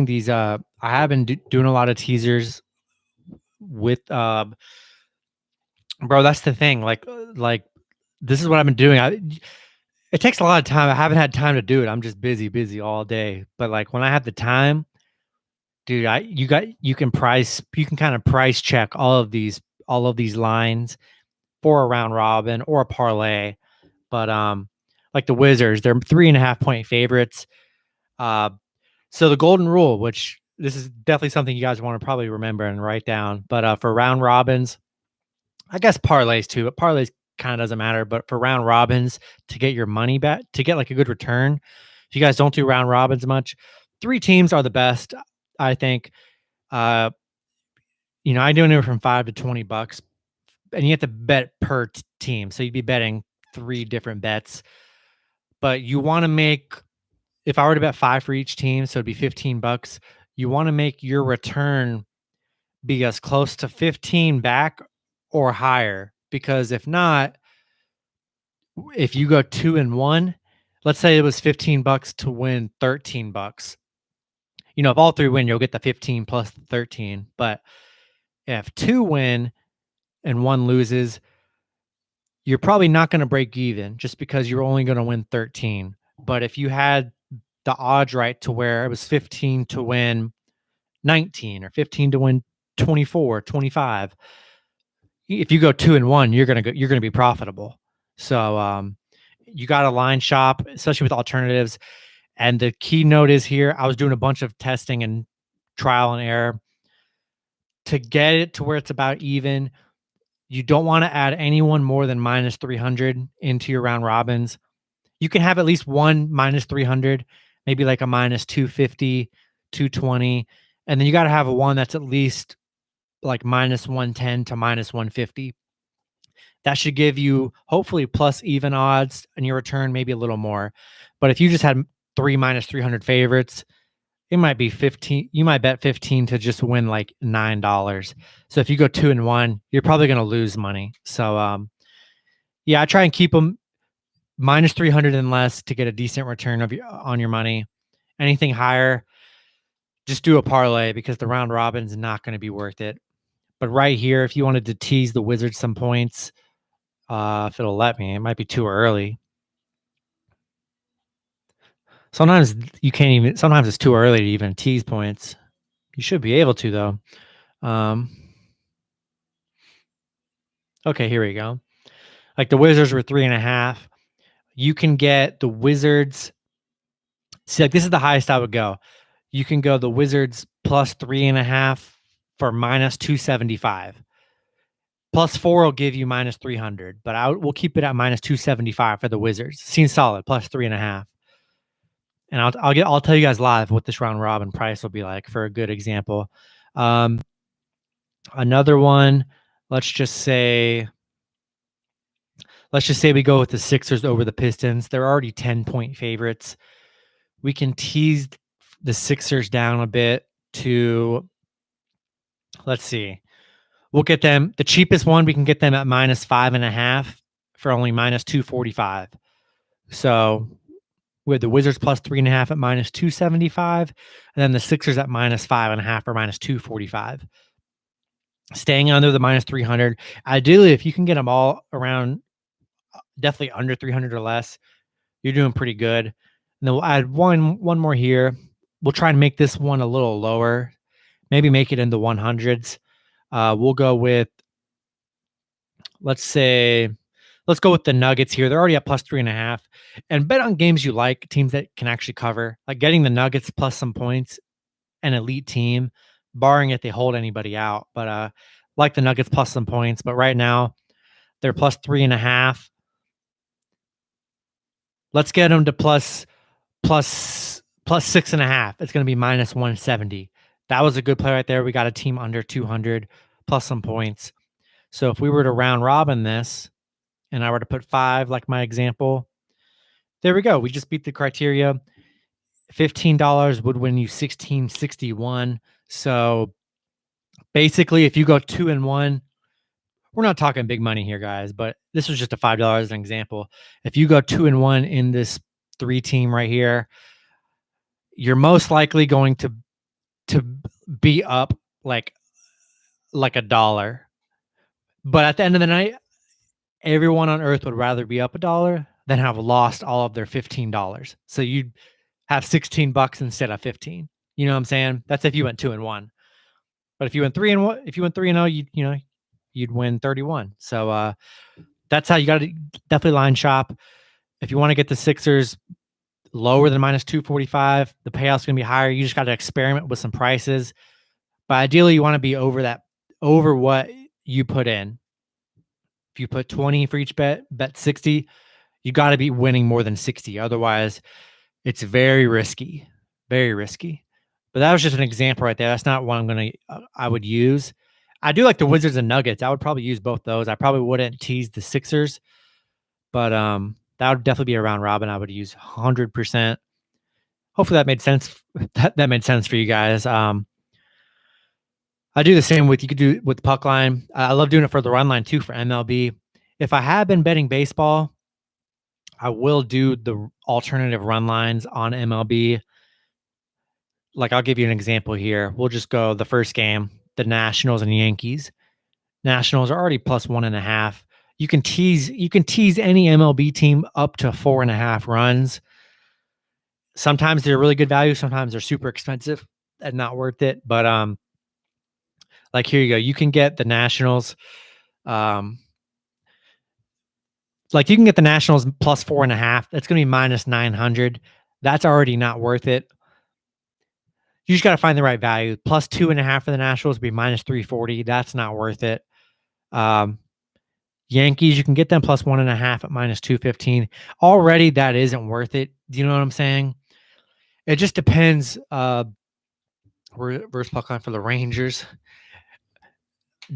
[SPEAKER 1] these I have been doing a lot of teasers with bro, that's the thing. Like this is what I've been doing. It takes a lot of time. I haven't had time to do it. I'm just busy all day. But like when I have the time, dude, you can kind of price check all of these lines for a round robin or a parlay. But like the Wizards, they're 3.5 point favorites. So the golden rule, which this is definitely something you guys want to probably remember and write down. But for round robins, I guess parlays too, but parlays kind of doesn't matter. But for round robins, to get your money back, to get like a good return, if you guys don't do round robins much, 3 teams are the best, I think. I do anywhere from $5 to $20, and you have to bet per team. So you'd be betting 3 different bets. But you want to make, if I were to bet 5 for each team, so it'd be $15. You want to make your return be as close to 15 back or higher, because if not, if you go 2-1, let's say it was $15 to win $13. If all 3 win, you'll get the 15 plus the 13. But if 2 win and 1 loses, you're probably not going to break even just because you're only going to win 13. But if you had the odds right to where it was 15 to win 19 or 15 to win 24, 25, if you go 2-1, you're going to be profitable. So you got to line shop, especially with alternatives. And the keynote is here. I was doing a bunch of testing and trial and error to get it to where it's about even. You don't want to add anyone more than minus 300 into your round robins. You can have at least one minus 300, maybe like a minus 250, 220. And then you got to have a one that's at least like minus 110 to minus 150. That should give you hopefully plus even odds and your return, maybe a little more. But if you just had 3 minus 300 favorites, it might be 15. You might bet 15 to just win like $9. So if you go 2-1, you're probably going to lose money. So yeah, I try and keep them minus 300 and less to get a decent return on your money. Anything higher, just do a parlay because the round robin is not going to be worth it. But right here, if you wanted to tease the Wizards some points, if it'll let me, it might be too early. Sometimes it's too early to even tease points. You should be able to though. Okay, here we go. Like the Wizards were 3.5. You can get the Wizards. See, like this is the highest I would go. You can go the Wizards plus 3.5 for minus 275. Plus 4 will give you minus 300, but we'll keep it at minus 275 for the Wizards. Seems solid, plus 3.5. And I'll tell you guys live what this round robin price will be like for a good example. Another one, let's just say let's just say we go with the Sixers over the Pistons. They're already 10-point favorites. We can tease the Sixers down a bit to, let's see. We'll get them, the cheapest one, we can get them at -5.5 for only -245. So with the Wizards plus 3.5 at -275, and then the Sixers at -5.5 or -245. Staying under the -300. Ideally, if you can get them all around, definitely under 300 or less, you're doing pretty good. And then we'll add one more here. We'll try and make this one a little lower, maybe make it in the 100s. We'll go with, let's go with the Nuggets here. They're already at plus 3.5. And bet on games you like, teams that can actually cover. Like getting the Nuggets plus some points, an elite team, barring if they hold anybody out. But like the Nuggets plus some points. But right now, they're plus 3.5. Let's get them to plus 6.5. It's going to be -170. That was a good play right there. We got a team under 200 plus some points. So if we were to round robin this, and I were to put 5 like my example, there we go. We just beat the criteria. $15 would win you $16.61. So basically, if you go 2-1, we're not talking big money here, guys, but this was just a $5 as an example. If you go 2-1 in this 3-team right here, you're most likely going to be up like $1. But at the end of the night, everyone on earth would rather be up $1 than have lost all of their $15. So you'd have $16 instead of 15. You know what I'm saying? That's if you went 2-1. But if you went 3-0, you'd win 31. So that's how you got to definitely line shop. If you want to get the Sixers lower than -245, the payout's going to be higher. You just got to experiment with some prices. But ideally, you want to be over what you put in. If you put 20 for each bet 60, you got to be winning more than 60. Otherwise, it's very risky, very risky. But that was just an example right there. That's not one I would use. I do like the Wizards and Nuggets. I would probably use both those. I probably wouldn't tease the Sixers, but that would definitely be a round robin. I would use 100%. Hopefully that made sense. That made sense for you guys. I do the same you could do with puck line. I love doing it for the run line too for MLB. If I have been betting baseball, I will do the alternative run lines on MLB. Like I'll give you an example here. We'll just go the first game, the Nationals and Yankees. Nationals are already plus 1.5. You can tease any MLB team up to 4.5 runs. Sometimes they're really good value. Sometimes they're super expensive and not worth it. But like here you go. You can get the Nationals. Like you can get the Nationals plus 4.5. That's going to be -900. That's already not worth it. You just got to find the right value. Plus 2.5 for the Nationals would be -340. That's not worth it. Yankees, you can get them plus 1.5 at -215. Already, that isn't worth it. Do you know what I'm saying? It just depends. Reverse puck line for the Rangers.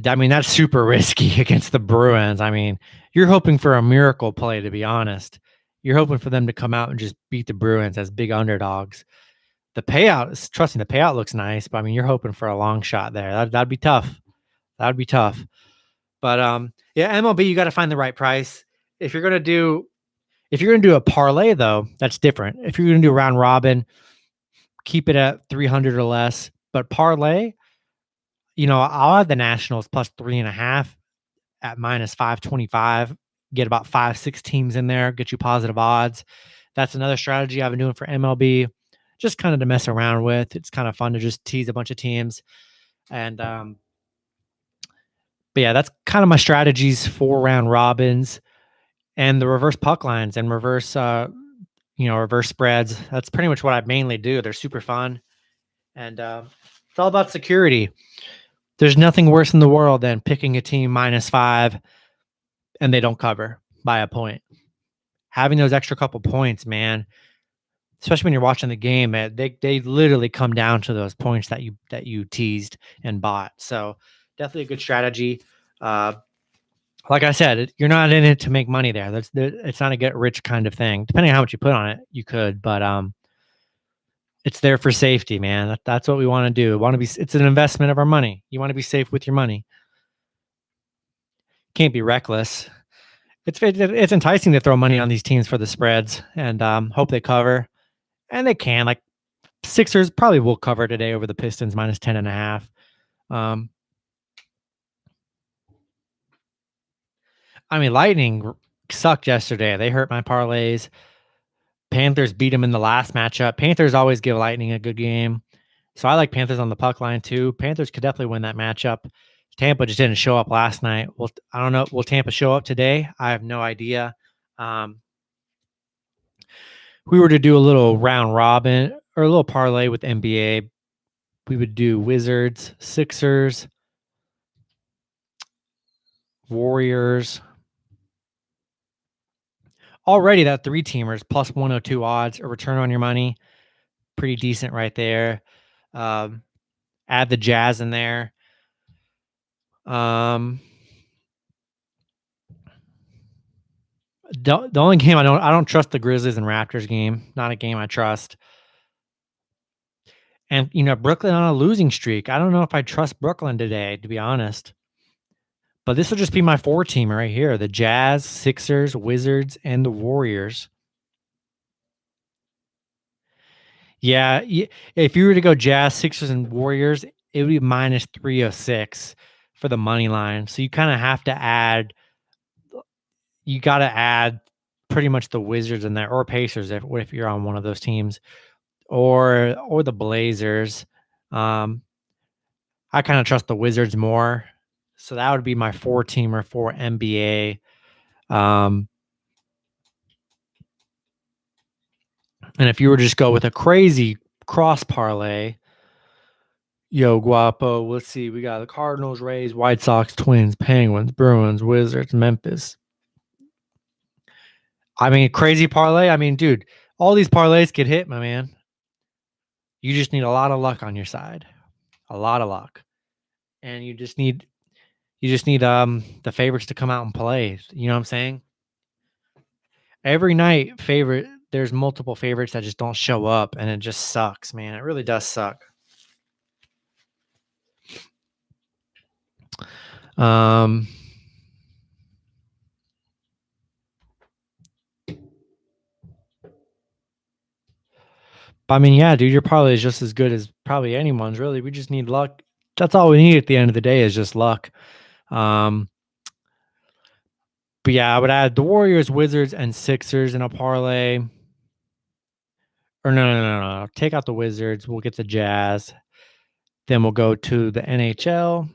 [SPEAKER 1] I mean, that's super risky against the Bruins. I mean, you're hoping for a miracle play, to be honest. You're hoping for them to come out and just beat the Bruins as big underdogs. The payout, trust me, the payout looks nice, but I mean, you're hoping for a long shot there. That'd be tough. That'd be tough. But yeah, MLB, you got to find the right price. If you're gonna do a parlay, though, that's different. If you're gonna do round robin, keep it at 300 or less. But parlay, I'll have the Nationals plus 3.5 at -525. Get about 5-6 teams in there, get you positive odds. That's another strategy I've been doing for MLB, just kind of to mess around with. It's kind of fun to just tease a bunch of teams. And but yeah, that's kind of my strategies for round robins and the reverse puck lines and reverse spreads. That's pretty much what I mainly do. They're super fun. And it's all about security. There's nothing worse in the world than picking a team -5 and they don't cover by a point. Having those extra couple points, man, especially when you're watching the game, man, they literally come down to those points that you teased and bought. So definitely a good strategy. Like I said, you're not in it to make money there. It's not a get rich kind of thing. Depending on how much you put on it, you could, but it's there for safety, man. That's what we want to do. It's an investment of our money. You want to be safe with your money. Can't be reckless. It's enticing to throw money on these teams for the spreads and hope they cover, and they can. Like Sixers probably will cover today over the Pistons minus 10.5. I mean, Lightning sucked yesterday. They hurt my parlays. Panthers beat them in the last matchup. Panthers always give Lightning a good game. So I like Panthers on the puck line too. Panthers could definitely win that matchup. Tampa just didn't show up last night. Well, I don't know. Will Tampa show up today? I have no idea. We were to do a little round robin or a little parlay with NBA, we would do Wizards, Sixers, Warriors. Already that 3-teamers plus 102 odds, a return on your money. Pretty decent right there. Add the Jazz in there. The only game I don't trust the Grizzlies and Raptors game. Not a game I trust. And Brooklyn on a losing streak. I don't know if I trust Brooklyn today, to be honest. But this will just be my 4-teamer right here: the Jazz, Sixers, Wizards, and the Warriors. Yeah, if you were to go Jazz, Sixers, and Warriors, it would be minus 306 for the money line. So you kind of have to add. You got to add pretty much the Wizards in there, or Pacers if you're on one of those teams, or the Blazers. I kind of trust the Wizards more, so that would be my 4-teamer for NBA. And if you were to just go with a crazy cross parlay, yo guapo, let's see, we got the Cardinals, Rays, White Sox, Twins, Penguins, Bruins, Wizards, Memphis. I mean, crazy parlay. I mean, dude, all these parlays could hit, my man. You just need a lot of luck on your side. A lot of luck. And you just need the favorites to come out and play. You know what I'm saying? Every night, there's multiple favorites that just don't show up, and it just sucks, man. It really does suck. But I mean, yeah, dude, your parlay is just as good as probably anyone's. Really, we just need luck. That's all we need at the end of the day is just luck. But yeah, I would add the Warriors, Wizards, and Sixers in a parlay. Or no. Take out the Wizards. We'll get the Jazz. Then we'll go to the NHL.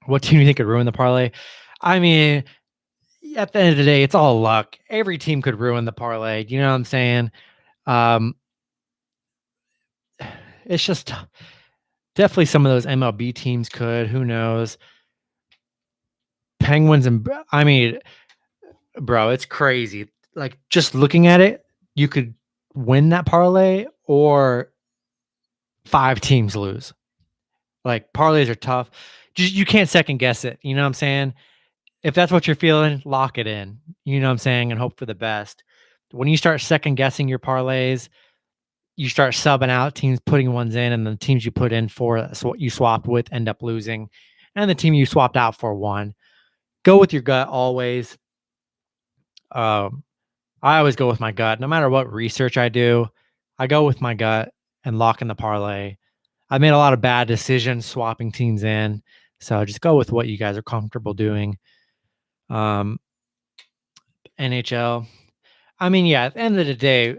[SPEAKER 1] What team do you think could ruin the parlay? I mean, at the end of the day, it's all luck. Every team could ruin the parlay. You know what I'm saying? It's just definitely some of those MLB teams could. Who knows? Penguins and I mean, bro, it's crazy. Like just looking at it, you could win that parlay or 5 teams lose. Like parlays are tough. Just you can't second guess it. You know what I'm saying? If that's what you're feeling, lock it in. You know what I'm saying? And hope for the best. When you start second guessing your parlays, you start subbing out teams, putting ones in, and the teams you put in for what you swapped with end up losing, and the team you swapped out for won. Go with your gut always. I always go with my gut. No matter what research I do, I go with my gut and lock in the parlay. I made a lot of bad decisions swapping teams in, so just go with what you guys are comfortable doing. NHL. I mean, yeah, at the end of the day,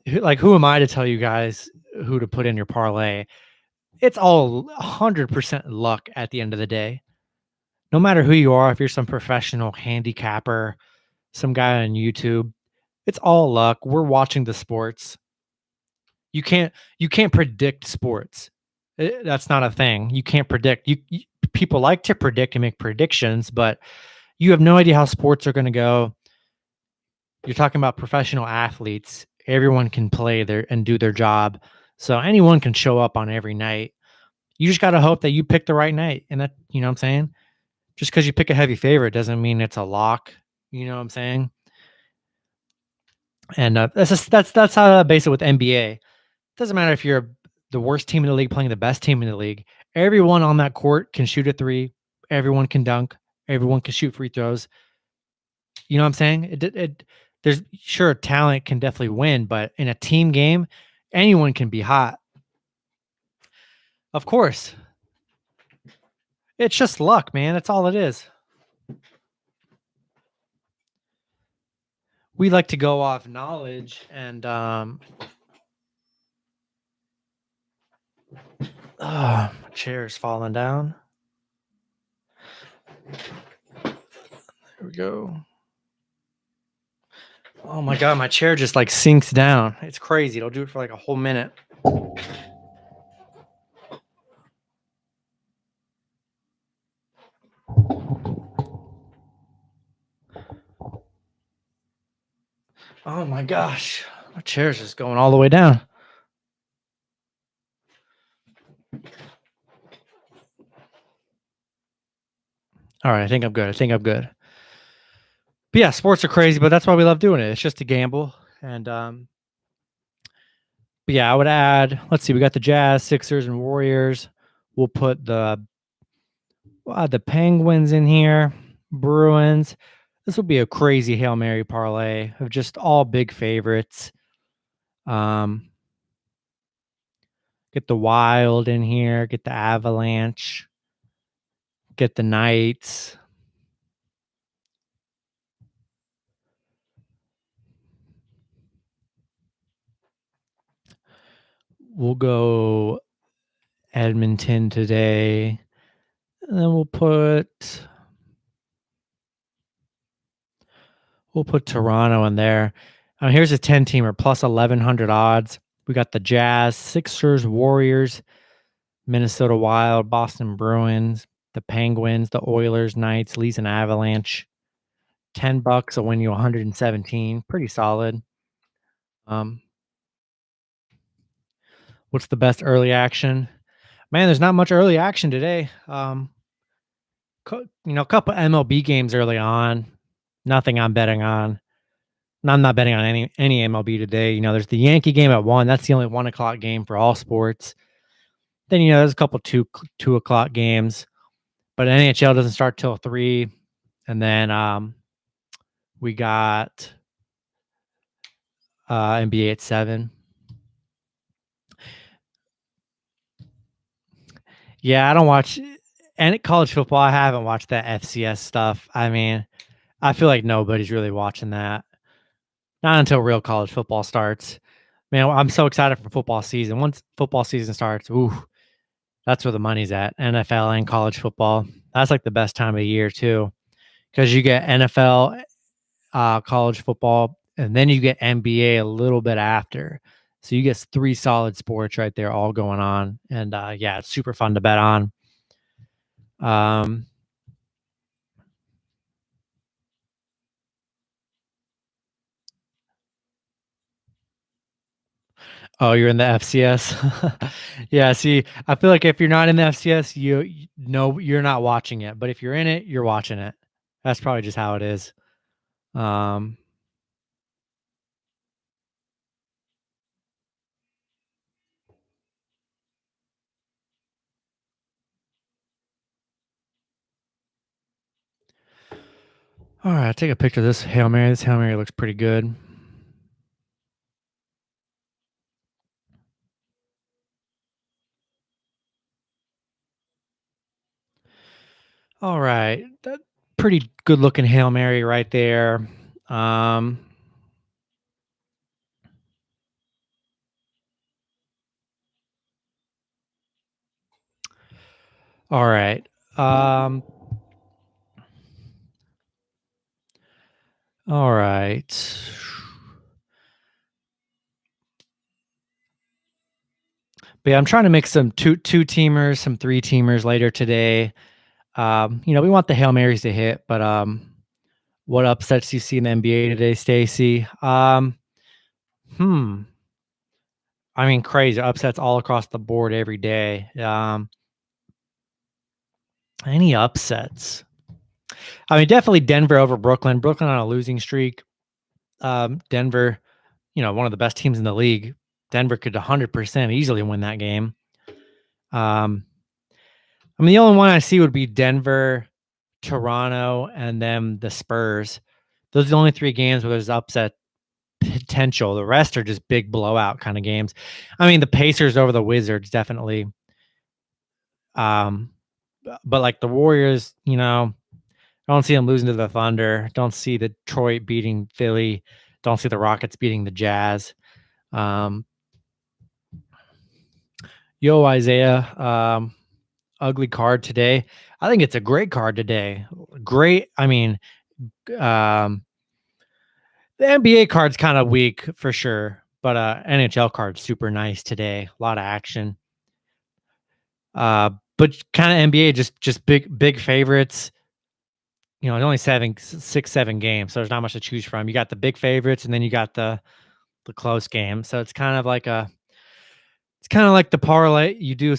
[SPEAKER 1] like, who am I to tell you guys who to put in your parlay? It's all 100% luck at the end of the day. No matter who you are, if you're some professional handicapper, some guy on YouTube, it's all luck. We're watching the sports. You can't predict sports. That's not a thing. You can't predict. People like to predict and make predictions, but you have no idea how sports are going to go. You're talking about professional athletes. Everyone can play and do their job. So anyone can show up on every night. You just got to hope that you pick the right night. And that, you know what I'm saying? Just because you pick a heavy favorite doesn't mean it's a lock. You know what I'm saying? And that's how I base it with NBA. It doesn't matter if you're the worst team in the league playing the best team in the league. Everyone on that court can shoot a three. Everyone can dunk. Everyone can shoot free throws. You know what I'm saying? There's sure talent can definitely win, but in a team game, anyone can be hot. Of course, it's just luck, man. That's all it is. We like to go off knowledge and my chair's falling down. There we go. Oh my god, my chair just like sinks down. It's crazy. It'll do it for like a whole minute. Oh my gosh. My chair's just going all the way down. All right, I think I'm good. But yeah, sports are crazy, but that's why we love doing it. It's just a gamble. And but yeah, I would add, let's see, we got the Jazz, Sixers, and Warriors. We'll put the Penguins in here, Bruins. This will be a crazy Hail Mary parlay of just all big favorites. Get the Wild in here, get the Avalanche, get the Knights. We'll go Edmonton today. And then we'll put Toronto in there. Here's a 10-teamer plus 1,100 odds. We got the Jazz, Sixers, Warriors, Minnesota Wild, Boston Bruins, the Penguins, the Oilers, Knights, Leafs, and Avalanche. $10 will win you 117. Pretty solid. What's the best early action? Man, there's not much early action today. A couple MLB games early on. Nothing I'm betting on. I'm not betting on any MLB today. There's the Yankee game at 1. That's the only 1:00 game for all sports. Then there's a couple 2:00 games, but NHL doesn't start till 3, and then we got NBA at 7. Yeah, I don't watch any college football. I haven't watched that FCS stuff. I mean, I feel like nobody's really watching that. Not until real college football starts. Man, I'm so excited for football season. Once football season starts, that's where the money's at. NFL and college football. That's like the best time of year too, because you get NFL, college football, and then you get NBA a little bit after. So you get 3 solid sports right there, all going on, and yeah, it's super fun to bet on. Oh, you're in the FCS. Yeah, see, I feel like if you're not in the FCS, you're not watching it. But if you're in it, you're watching it. That's probably just how it is. Um, all right, take a picture of this Hail Mary. This Hail Mary looks pretty good. All right, that pretty good looking Hail Mary right there. All right. All right. But yeah, I'm trying to make some two teamers, some 3 teamers later today. We want the Hail Marys to hit, but what upsets you see in the NBA today, Stacy? I mean, crazy upsets all across the board every day. Any upsets? I mean, definitely Denver over Brooklyn. Brooklyn on a losing streak. Denver, one of the best teams in the league. Denver could 100% easily win that game. Um, I mean, the only one I see would be Denver, Toronto, and then the Spurs. Those are the only three games where there's upset potential. The rest are just big blowout kind of games. I mean, the Pacers over the Wizards definitely. Um, but like the Warriors, I don't see them losing to the Thunder. Don't see Detroit beating Philly. Don't see the Rockets beating the Jazz. Um, Yo, Isaiah, ugly card today. I think it's a great card today. Great. I mean, um, the NBA card's kind of weak for sure, but NHL card's super nice today. A lot of action. But kind of NBA just big favorites. It's only 7 games, so there's not much to choose from. You got the big favorites, and then you got the close game. So it's kind of like the parlay. You do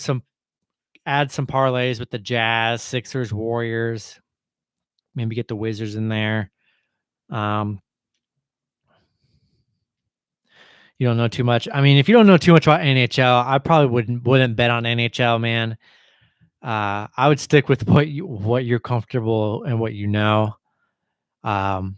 [SPEAKER 1] add some parlays with the Jazz, Sixers, Warriors. Maybe get the Wizards in there. Um, you don't know too much. I mean, if you don't know too much about NHL, I probably wouldn't bet on NHL, man. I would stick with what you're comfortable and what you know. Um,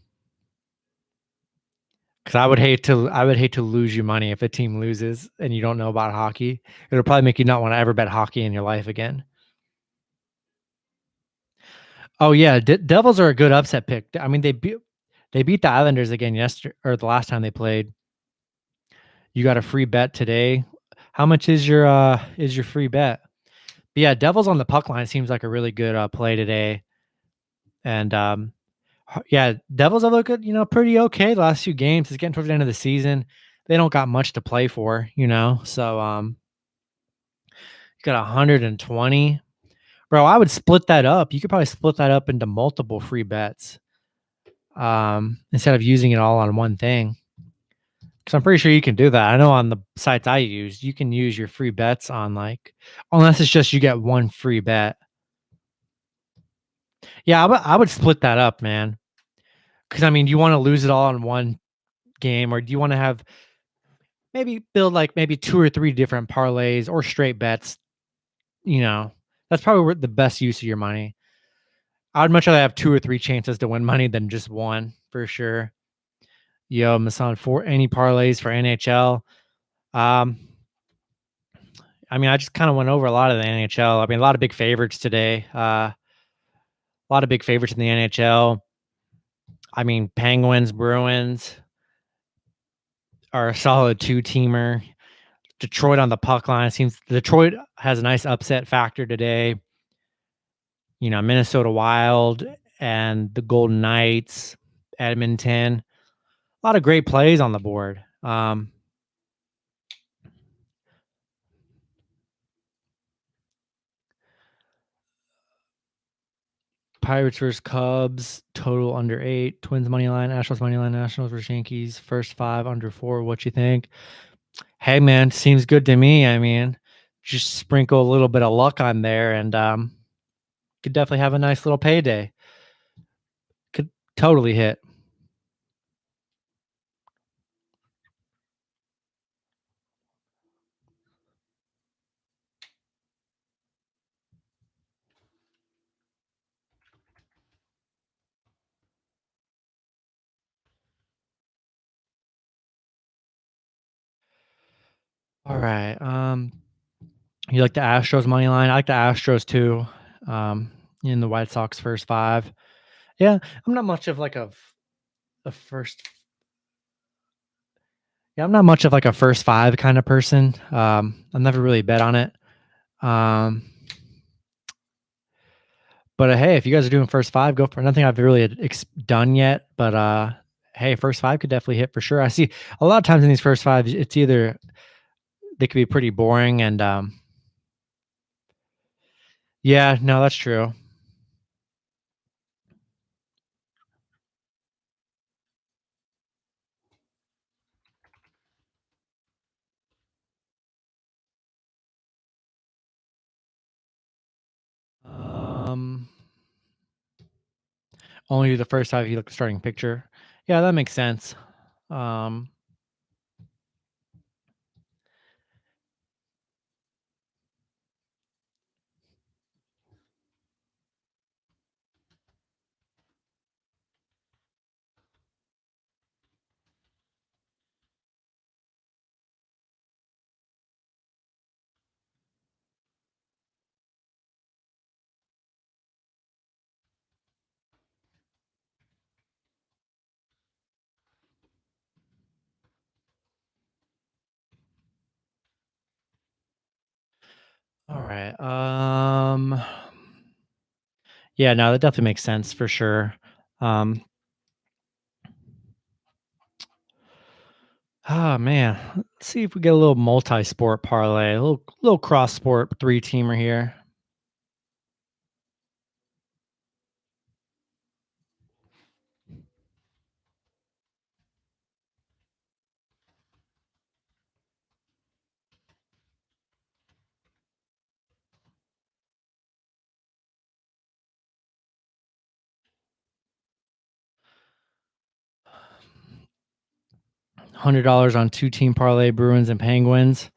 [SPEAKER 1] because I would hate to lose you money if a team loses and you don't know about hockey. It'll probably make you not want to ever bet hockey in your life again. Oh yeah, Devils are a good upset pick. I mean, they beat the Islanders again yesterday or the last time they played. You got a free bet today. How much is your free bet? But yeah, Devils on the puck line seems like a really good play today. And yeah, Devils have looked, pretty okay the last few games. It's getting towards the end of the season. They don't got much to play for. So you got 120. Bro, I would split that up. You could probably split that up into multiple free bets. Instead of using it all on one thing. Because I'm pretty sure you can do that. I know on the sites I use, you can use your free bets on unless it's just you get one free bet. Yeah, I would split that up, man. Because I mean, do you want to lose it all in one game, or do you want to have maybe build maybe 2 or 3 different parlays or straight bets? That's probably the best use of your money. I'd much rather have 2 or 3 chances to win money than just one for sure. Yo, Masan, for any parlays for NHL. Um, I mean, I just kind of went over a lot of the NHL. I mean, a lot of big favorites today. A lot of big favorites in the NHL. I mean, Penguins, Bruins are a solid 2-teamer. Detroit on the puck line seems Detroit has a nice upset factor today. Minnesota Wild and the Golden Knights, Edmonton. A lot of great plays on the board. Pirates versus Cubs, total under 8. Twins money line, Nationals money line, Nationals versus Yankees, first 5 under 4. What you think? Hey man, seems good to me. I mean, just sprinkle a little bit of luck on there, and could definitely have a nice little payday. Could totally hit. All right. You like the Astros money line? I like the Astros too. In the White Sox first 5. Yeah, I'm not much of a first. Yeah, I'm not much of a first 5 kind of person. I've never really bet on it. Um, but hey, if you guys are doing first 5, go for it. Nothing I've really done yet, but hey, first 5 could definitely hit for sure. I see a lot of times in these first 5, it's either they could be pretty boring and yeah, no, that's true. Um, Only the first time if you look at the starting picture. Yeah, that makes sense. Um, all right. Yeah, no, that definitely makes sense for sure. Um, man, let's see if we get a little multi-sport parlay, a little cross-sport three-teamer here. $100 on two-team parlay, Bruins and Penguins.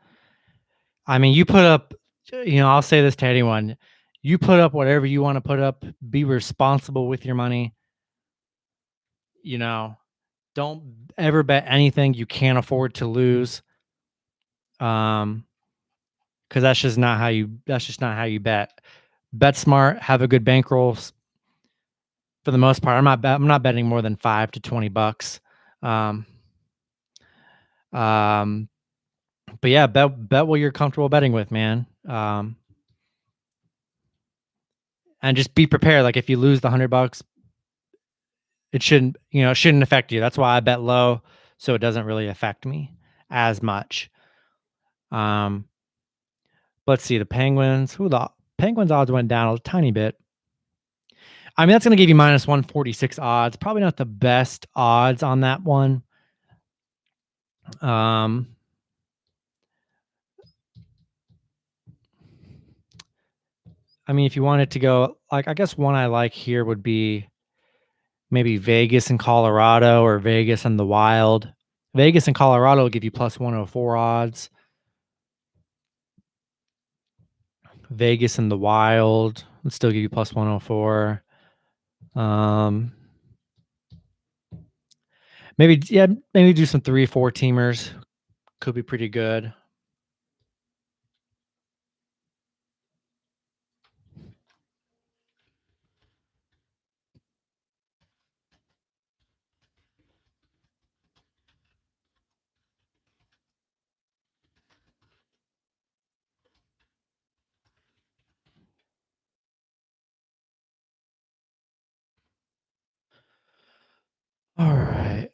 [SPEAKER 1] I mean, you put up, I'll say this to anyone: you put up whatever you want to put up. Be responsible with your money. You know, don't ever bet anything you can't afford to lose. Because that's just not how you bet. Bet smart, have a good bankroll. For the most part, I'm not betting more than $5 to $20. Um, um, but yeah, bet what you're comfortable betting with, man. And just be prepared. Like if you lose the $100, it shouldn't affect you. That's why I bet low, so it doesn't really affect me as much. Um, let's see the Penguins. The Penguins odds went down a tiny bit. I mean, that's going to give you minus 146 odds. Probably not the best odds on that one. Um, I mean, if you wanted to go, like, I guess one I like here would be maybe Vegas and Colorado or Vegas and the Wild. Vegas and Colorado will give you plus 104 odds. Vegas and the Wild would still give you plus 104. Maybe do some 3-4 teamers. Could be pretty good. All right.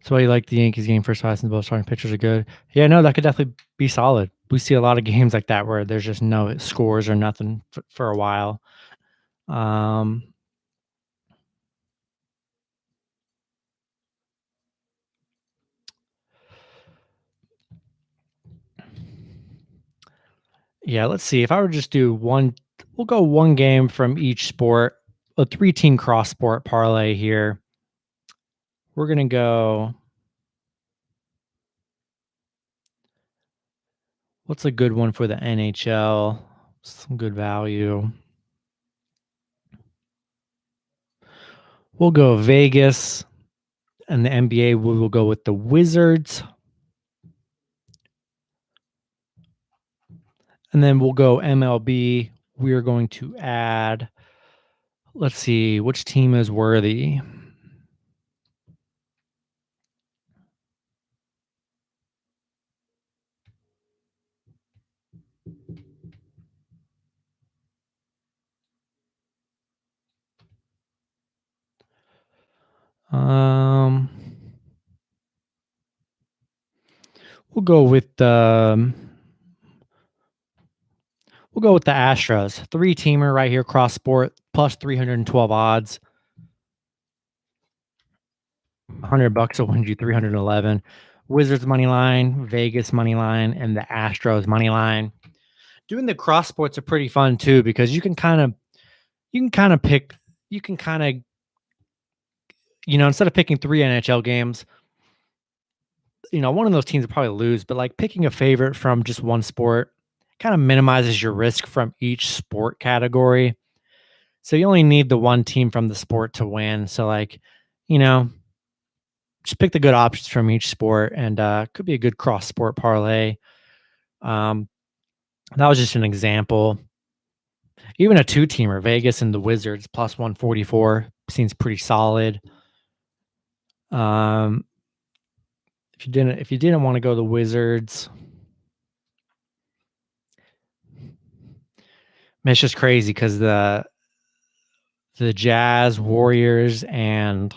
[SPEAKER 1] So you like the Yankees game first class and both starting pitchers are good. Yeah, no, that could definitely be solid. We see a lot of games like that where there's just no scores or nothing for a while. Yeah, let's see. If I were to just do one, we'll go one game from each sport, a 3-team cross sport parlay here. We're going to go. What's a good one for the NHL? Some good value. We'll go Vegas, and the NBA, we will go with the Wizards. And then we'll go MLB. We are going to add, let's see, which team is worthy? We'll go with the Astros. 3-teamer right here, cross sport, plus 312 odds. $100 will win you 311. Wizards money line, Vegas money line, and the Astros money line. Doing the cross sports are pretty fun too because you can kind of pick you can kind of, instead of picking 3 NHL games, one of those teams will probably lose, but like picking a favorite from just one sport kind of minimizes your risk from each sport category. So you only need the one team from the sport to win. So like, you know, just pick the good options from each sport, and could be a good cross sport parlay. Um, that was just an example. Even a two-teamer, Vegas and the Wizards plus 144 seems pretty solid. Um, if you didn't want to go the Wizards, man, it's just crazy because the Jazz, Warriors, and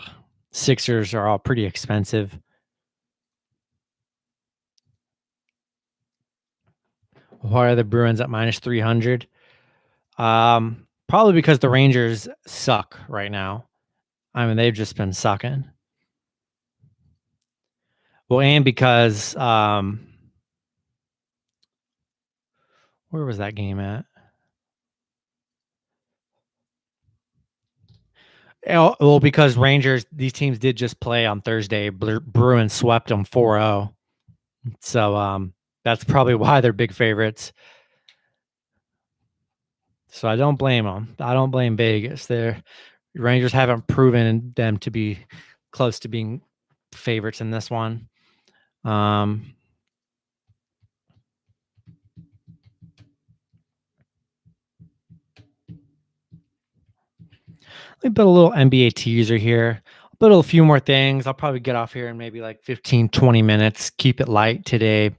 [SPEAKER 1] Sixers are all pretty expensive. Why are the Bruins at minus 300? Probably because the Rangers suck right now. I mean, they've just been sucking. Well, and because where was that game at? Well, because these teams did just play on Thursday. Bruins swept them 4-0. So that's probably why they're big favorites. So I don't blame them. I don't blame Vegas. The Rangers haven't proven them to be close to being favorites in this one. Let me put a little NBA teaser here. I'll put a few more things. I'll probably get off here in maybe like 15, 20 minutes. Keep it light today.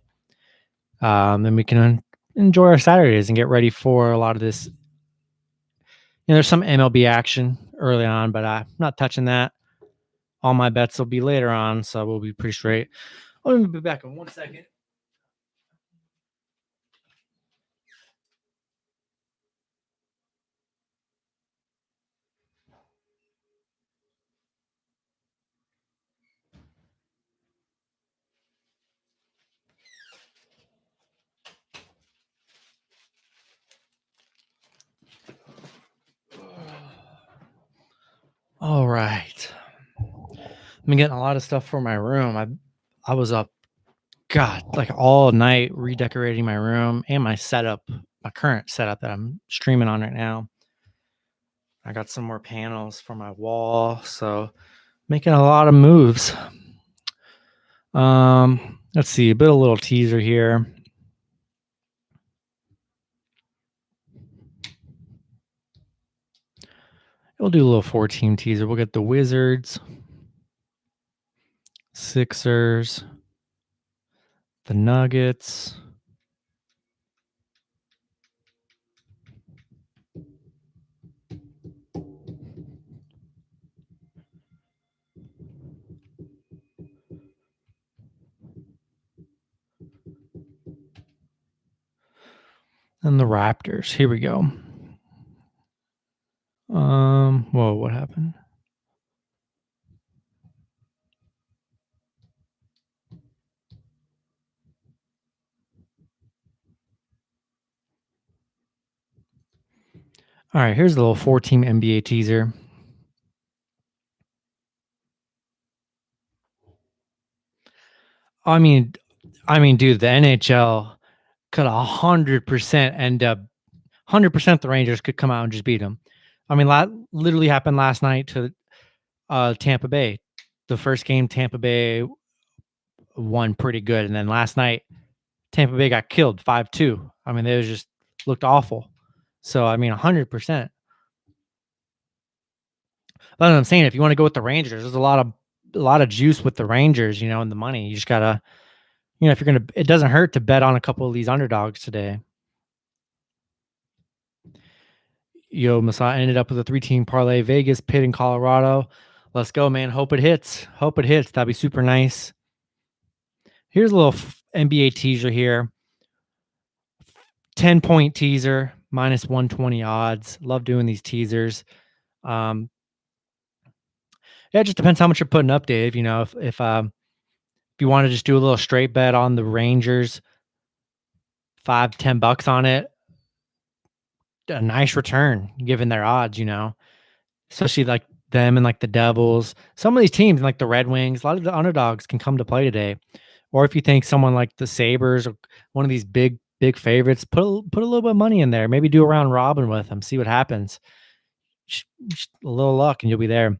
[SPEAKER 1] Then we can enjoy our Saturdays and get ready for a lot of this. There's some MLB action early on, but I'm not touching that. All my bets will be later on, so we'll be pretty straight. Let me be back in 1 second. All right. I've been getting a lot of stuff for my room. I was up, God, like all night redecorating my room and my setup, my current setup that I'm streaming on right now. I got some more panels for my wall, so making a lot of moves. Let's see, a little teaser here. We'll do a little 4-team teaser. We'll get the Wizards, Sixers, the Nuggets, and the Raptors. Here we go. Whoa, what happened? All right, here's a little 4-team NBA teaser. I mean, dude, the NHL could 100% end up 100% the Rangers could come out and just beat them. I mean, literally happened last night to Tampa Bay. The first game, Tampa Bay won pretty good, and then last night, Tampa Bay got killed 5-2. I mean, they just looked awful. So I mean, 100%. But I'm saying, if you want to go with the Rangers, there's a lot of juice with the Rangers, and the money. You just gotta, if you're gonna, it doesn't hurt to bet on a couple of these underdogs today. Yo, Masai ended up with a 3-team parlay: Vegas, Pitt, and Colorado. Let's go, man. Hope it hits. Hope it hits. That'd be super nice. Here's a little NBA teaser here. 10-point teaser, minus 120 odds. Love doing these teasers. Yeah, it just depends how much you're putting up, Dave. If you want to just do a little straight bet on the Rangers, $5-10 on it, a nice return given their odds. especially like them and like the Devils. Some of these teams, like the Red Wings, a lot of the underdogs can come to play today. Or if you think someone like the Sabres or one of these big favorites, put a little bit of money in there. Maybe do a round robin with them, see what happens. Just a little luck and you'll be there.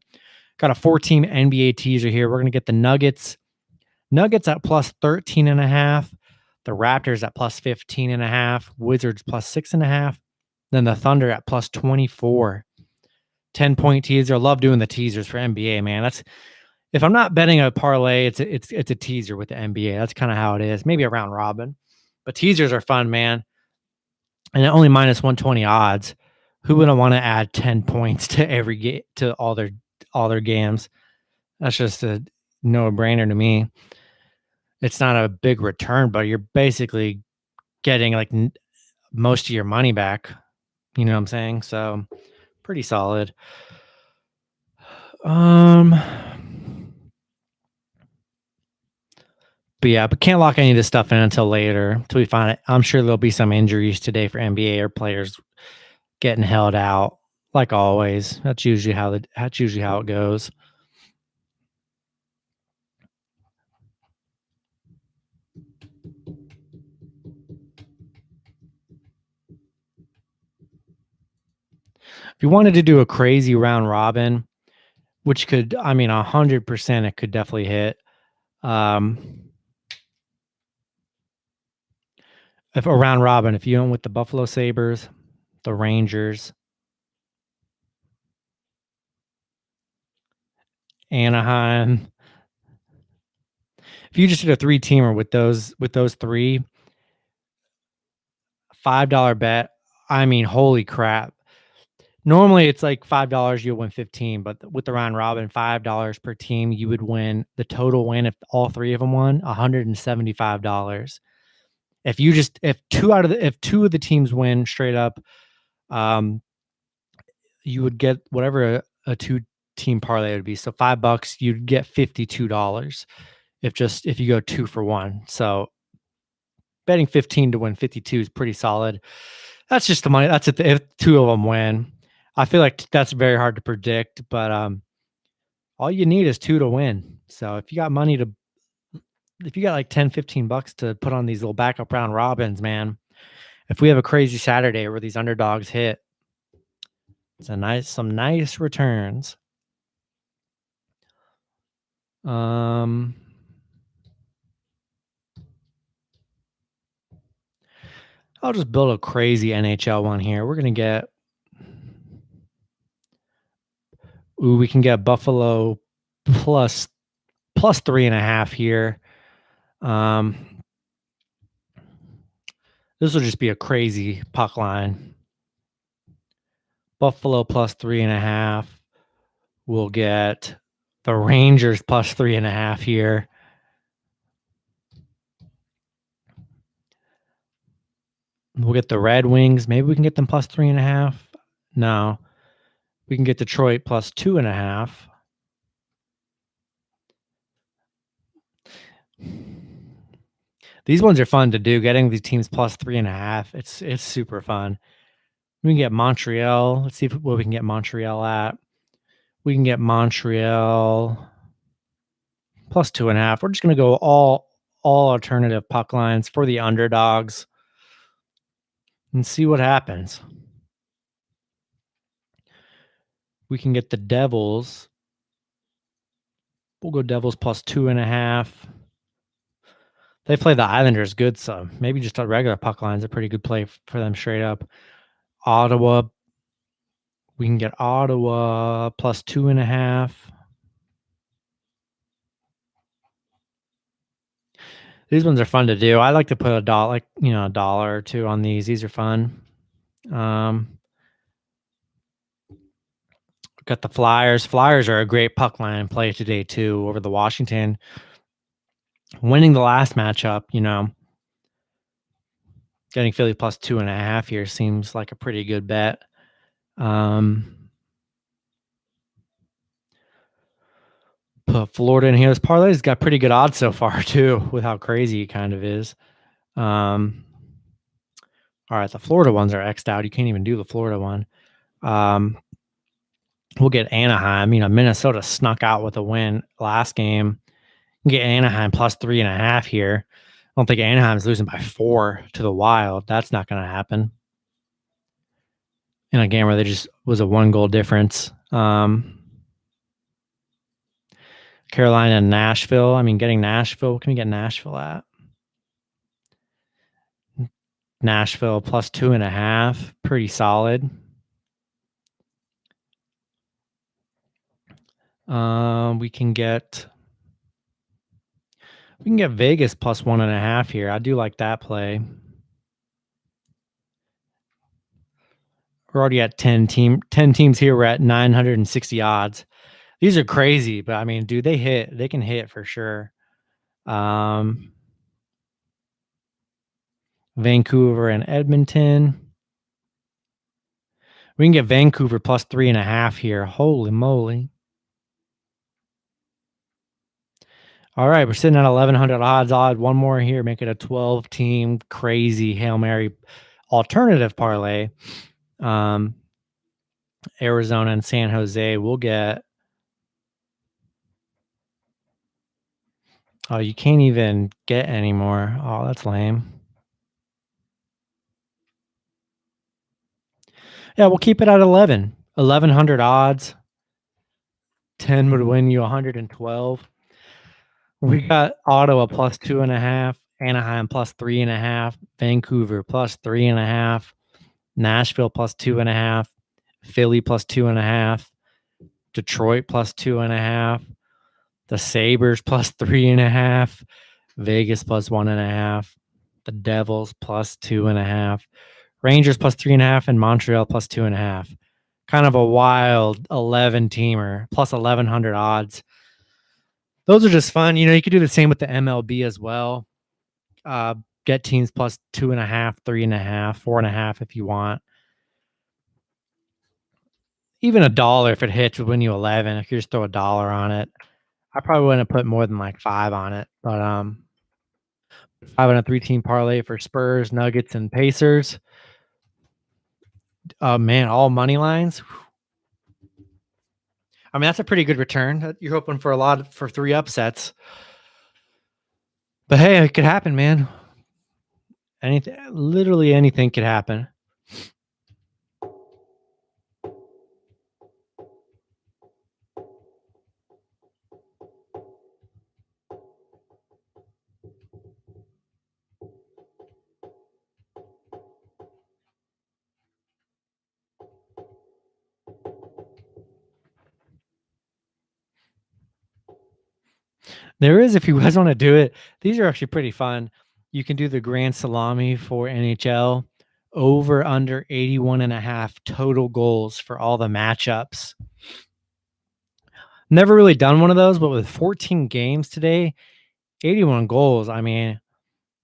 [SPEAKER 1] Got a 4-team NBA teaser here. We're gonna get the Nuggets at plus 13.5. The Raptors at plus 15.5. Wizards plus 6.5. Then the Thunder at plus 24. 10-point teaser. Love doing the teasers for NBA, man. That's if I'm not betting a parlay, it's a teaser with the NBA. That's kind of how it is. Maybe a round robin, but teasers are fun, man. And at only minus 120 odds, who wouldn't want to add 10 points to every game to all their games? That's just a no brainer to me. It's not a big return, but you're basically getting like most of your money back. You know what I'm saying? So pretty solid. But can't lock any of this stuff in until later, until we find it. I'm sure there'll be some injuries today for NBA or players getting held out, like always. That's usually how it goes. If you wanted to do a crazy round robin, which could, 100%, it could definitely hit. If a round robin, if you went with the Buffalo Sabres, the Rangers, Anaheim, if you just did a 3-teamer with those three, $5 bet, holy crap. Normally it's like $5 you'll win 15, but with the round robin, $5 per team, you would win the total win if all three of them won $175. If two of the teams win straight up, you would get whatever a 2-team parlay would be. So $5, you'd get $52 if you go 2 for 1. So betting 15 to win 52 is pretty solid. That's just the money. That's if two of them win. I feel like that's very hard to predict, but all you need is 2 to win. So if you got like 10, $15 to put on these little backup round robins, man, if we have a crazy Saturday where these underdogs hit, it's some nice returns. I'll just build a crazy NHL one here. We're gonna get. We can get Buffalo plus 3.5 here. This will just be a crazy puck line. Buffalo plus 3.5. We'll get the Rangers plus 3.5 here. We'll get the Red Wings. Maybe we can get them plus 3.5. No. We can get Detroit plus 2.5. These ones are fun to do. Getting these teams plus 3.5. It's super fun. We can get Montreal. Let's see what we can get Montreal at. We can get Montreal plus 2.5. We're just gonna go all alternative puck lines for the underdogs and see what happens. We can get the Devils. We'll go Devils plus 2.5. They play the Islanders good, so maybe just a regular puck line is a pretty good play for them straight up. Ottawa. We can get Ottawa plus 2.5. These ones are fun to do. I like to put $1, a dollar or two on these. These are fun. Got the Flyers. Flyers are a great puck line play today too over the Washington. Winning the last matchup, getting Philly plus 2.5 here seems like a pretty good bet. Put Florida in here. This parlay's got pretty good odds so far too, with how crazy it kind of is. All right, the Florida ones are X'd out. You can't even do the Florida one. We'll get Anaheim. Minnesota snuck out with a win last game. You can get Anaheim plus 3.5 here. I don't think Anaheim's losing by 4 to the Wild. That's not going to happen in a game where they just was a 1-goal difference. Carolina and Nashville. Getting Nashville. What can we get Nashville at? Nashville plus 2.5. Pretty solid. We can get Vegas plus 1.5 here. I do like that play. We're already at 10 teams here. We're at 960 odds. These are crazy, but dude, they can hit for sure. Vancouver and Edmonton. We can get Vancouver plus 3.5 here. Holy moly. All right, we're sitting at 1,100 odds. I'll add one more here, make it a 12-team crazy Hail Mary alternative parlay. Arizona and San Jose. We'll get. Oh, you can't even get any more. Oh, that's lame. Yeah, we'll keep it at 11. 1,100 odds. 10 would win you 112. We got Ottawa plus 2.5, Anaheim plus 3.5, Vancouver plus 3.5, Nashville plus 2.5, Philly plus 2.5, Detroit plus 2.5, the Sabres plus 3.5, Vegas plus 1.5, the Devils plus 2.5, Rangers plus 3.5, and Montreal plus 2.5. Kind of a wild 11-teamer plus 1,100 odds. Those are just fun. You could do the same with the MLB as well. Get teams plus 2.5, 3.5, 4.5 if you want. Even $1 if it hits would win you 11. If you just throw $1 on it, I probably wouldn't put more than like 5 on it. But 5 on a 3-team parlay for Spurs, Nuggets, and Pacers. Man, all money lines. That's a pretty good return. You're hoping for 3 upsets. But hey, it could happen, man. Literally anything could happen. There is, if you guys want to do it. These are actually pretty fun. You can do the grand salami for NHL. Over under 81.5 total goals for all the matchups. Never really done one of those, but with 14 games today, 81 goals.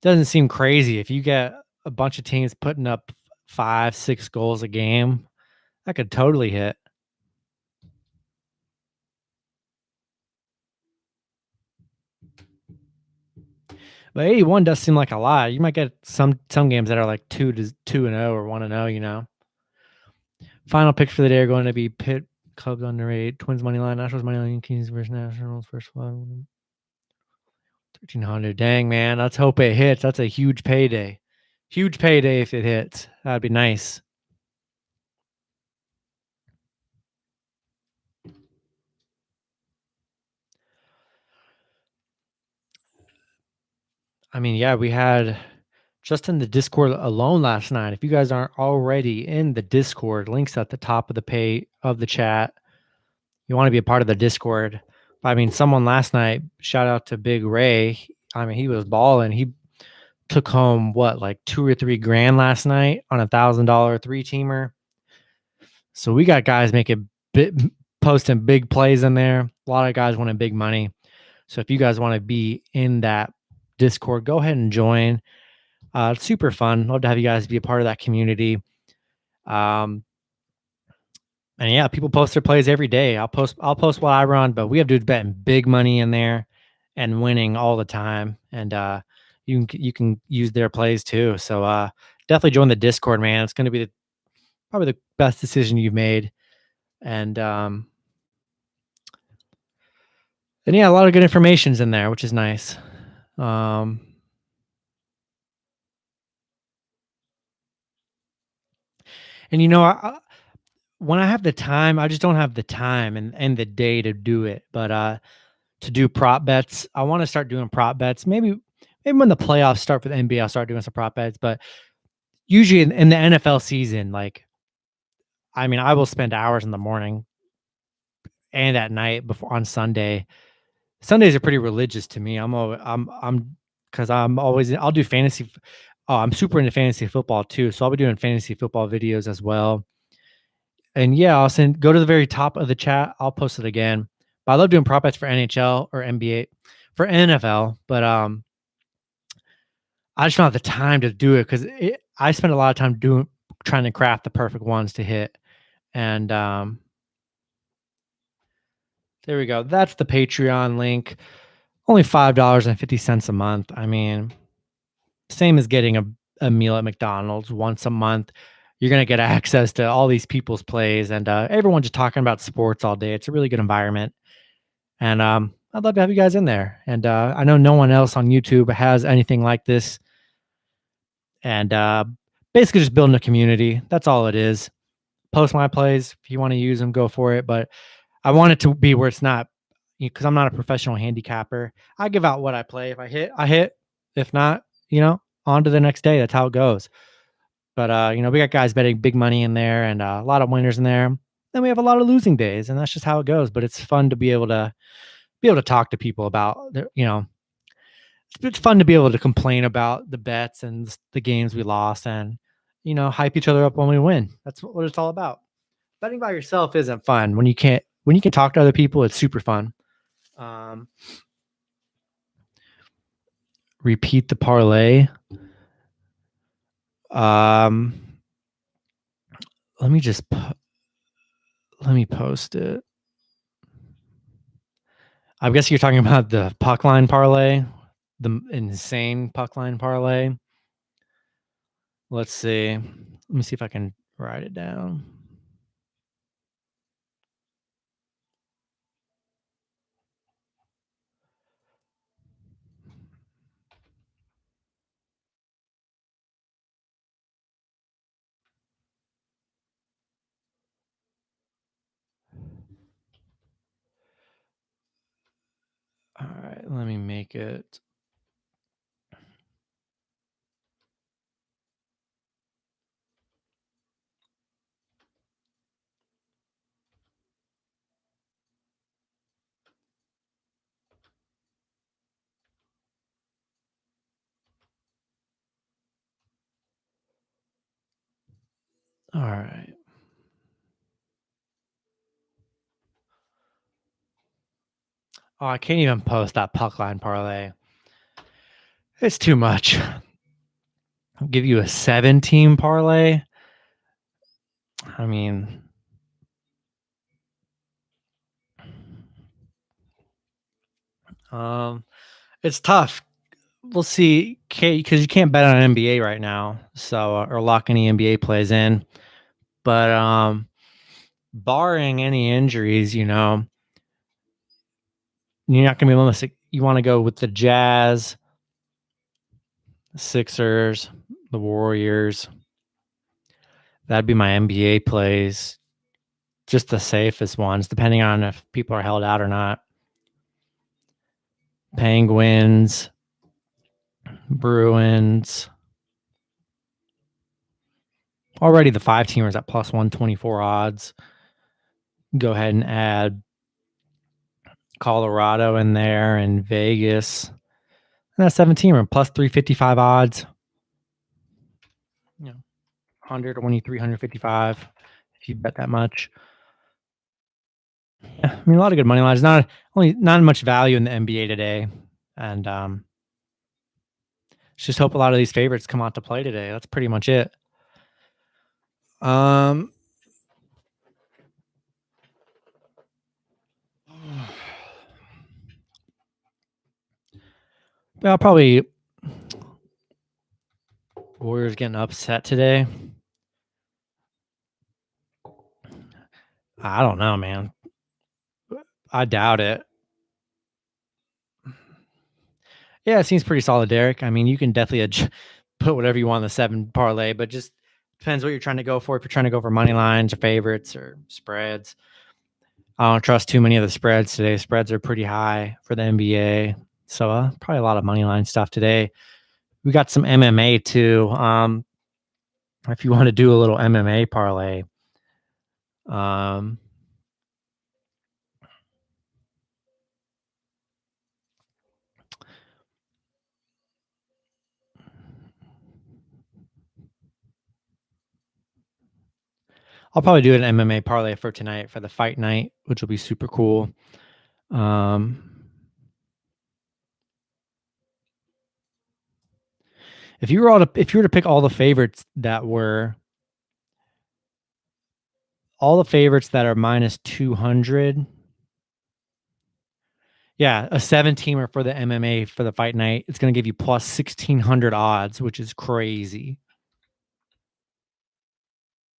[SPEAKER 1] Doesn't seem crazy. If you get a bunch of teams putting up 5-6 goals a game, that could totally hit. But 81 does seem like a lot. You might get some games that are like 2-0 or 1-0, Final picks for the day are going to be Pitt, Cubs underrated, Twins money line, Nationals money line, Kings versus Nationals first one. 1,300. Dang, man. Let's hope it hits. That's a huge payday. Huge payday if it hits. That'd be nice. Yeah, we had just in the Discord alone last night. If you guys aren't already in the Discord, links at the top of the chat. You want to be a part of the Discord. Someone last night, shout out to Big Ray. He was balling. He took home like $2 or $3 grand last night on $1,000 3-teamer. So we got guys posting big plays in there. A lot of guys winning big money. So if you guys want to be in that Discord, go ahead and join. It's super fun. Love to have you guys be a part of that community. And yeah, people post their plays every day. I'll post what I run, but we have dudes betting big money in there and winning all the time. And you can use their plays too. So definitely join the Discord, man. It's going to be probably the best decision you've made. And yeah, a lot of good information's in there, which is nice. Um, and when I have the time, I just don't have the time and the day to do it. But to do prop bets, I want to start doing prop bets. Maybe when the playoffs start for the NBA, I'll start doing some prop bets. But usually in the NFL season, like I mean, I will spend hours in the morning and at night before on Sunday. Sundays are pretty religious to me. I'm because I'm always I'll do fantasy. Oh, I'm super into fantasy football too, so I'll be doing fantasy football videos as well. And yeah, go to the very top of the chat. I'll post it again. But I love doing prop bets for NHL or NBA, for NFL. But I just don't have the time to do it because I spend a lot of time trying to craft the perfect ones to hit. And there we go. That's the Patreon link. Only $5.50 a month. I mean, same as getting a meal at McDonald's once a month. You're gonna get access to all these people's plays and everyone just talking about sports all day. It's a really good environment. And I'd love to have you guys in there. And I know no one else on YouTube has anything like this. And basically just building a community. That's all it is. Post my plays. If you want to use them, go for it. But I want it to be where it's not, because I'm not a professional handicapper. I give out what I play. If I hit, I hit. If not, on to the next day. That's how it goes. But we got guys betting big money in there and a lot of winners in there. Then we have a lot of losing days, and that's just how it goes. But it's fun to be able to talk to people about it's fun to be able to complain about the bets and the games we lost and hype each other up when we win. That's what it's all about. Betting by yourself isn't fun. When you can talk to other people, it's super fun. Repeat the parlay. Um let me post it. I guess you're talking about the puck line parlay, the insane puck line parlay. Let's see. Let me see if I can write it down. All right, let me make it. All right. Oh, I can't even post that puck line parlay. It's too much. I'll give you a 7-team parlay. I mean, it's tough. We'll see, because you can't bet on NBA right now, so or lock any NBA plays in. But barring any injuries, you're not going to be able to. You want to go with the Jazz, the Sixers, the Warriors. That'd be my NBA plays. Just the safest ones, depending on if people are held out or not. Penguins, Bruins. Already the 5-teamers at plus 124 odds. Go ahead and add Colorado in there and Vegas. And that 17-teamer plus 355 odds. 120, 355 if you bet that much. Yeah, I mean, a lot of good money lines. Not much value in the NBA today. And just hope a lot of these favorites come out to play today. That's pretty much it. I'll probably Warriors getting upset today. I don't know, man. I doubt it. Yeah, it seems pretty solid, Derek. I mean, you can definitely put whatever you want in the 7 parlay, but just depends what you're trying to go for. If you're trying to go for money lines or favorites or spreads, I don't trust too many of the spreads today. Spreads are pretty high for the NBA, so probably a lot of money line stuff today. We got some MMA too. If you want to do a little MMA parlay, I'll probably do an MMA parlay for tonight for the fight night, which will be super cool. If you were to pick all the favorites that are minus 200, yeah, a 7-teamer for the MMA for the fight night, it's going to give you plus 1,600 odds, which is crazy.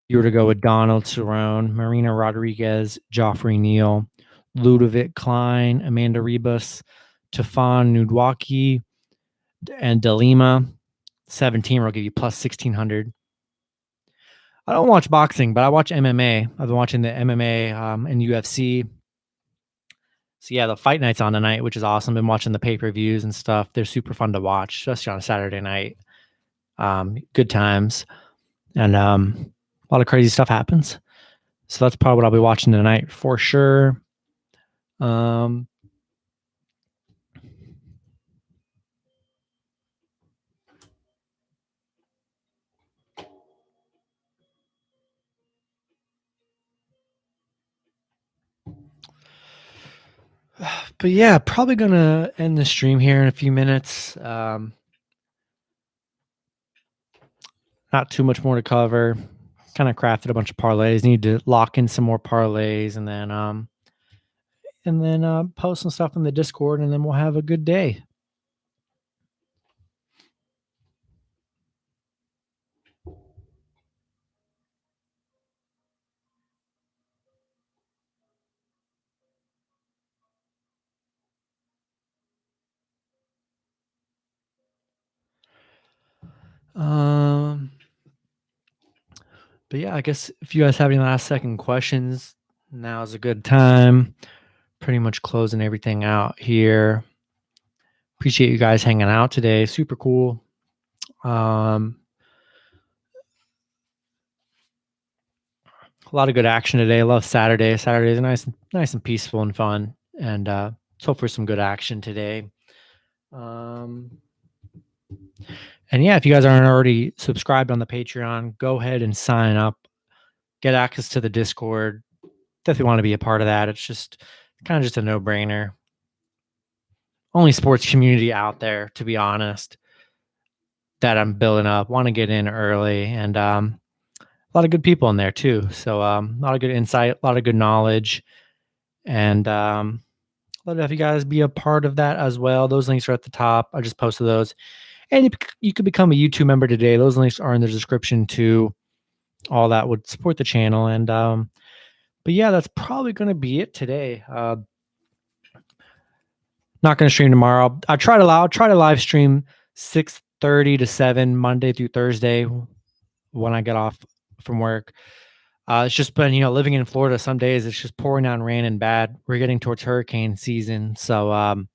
[SPEAKER 1] You were to go with Donald Cerrone, Marina Rodriguez, Joffrey Neal, Ludovic Klein, Amanda Ribas, Tafon Nudwaki, and Delima. 7-teamer will give you plus 1,600. I don't watch boxing, but I watch MMA. I've been watching the MMA and UFC. So yeah, the fight night's on tonight, which is awesome. Been watching the pay-per-views and stuff. They're super fun to watch, especially on a Saturday night. Good times. And a lot of crazy stuff happens. So that's probably what I'll be watching tonight for sure. But yeah, probably gonna end the stream here in a few minutes. Not too much more to cover. Kind of crafted a bunch of parlays. Need to lock in some more parlays, and then post some stuff in the Discord, and then we'll have a good day. But yeah, I guess if you guys have any last second questions, now is a good time. Pretty much closing everything out here. Appreciate you guys hanging out today. Super cool. A lot of good action today. I love Saturday. Saturday is nice and peaceful and fun. And let's hope for some good action today. And yeah, if you guys aren't already subscribed on the Patreon, go ahead and sign up. Get access to the Discord. Definitely want to be a part of that. It's just kind of just a no-brainer. Only sports community out there, to be honest, that I'm building up. Want to get in early, and a lot of good people in there too. So a lot of good insight, a lot of good knowledge, and let if you guys be a part of that as well. Those links are at the top. I just posted those, and you could become a YouTube member today. Those links are in the description too. All that would support the channel, and but yeah, that's probably going to be it today. Not going to stream tomorrow. I'll try to live stream 6:30 to 7 Monday through Thursday when I get off from work. It's just been, living in Florida, some days it's just pouring down rain and bad. We're getting towards hurricane season. So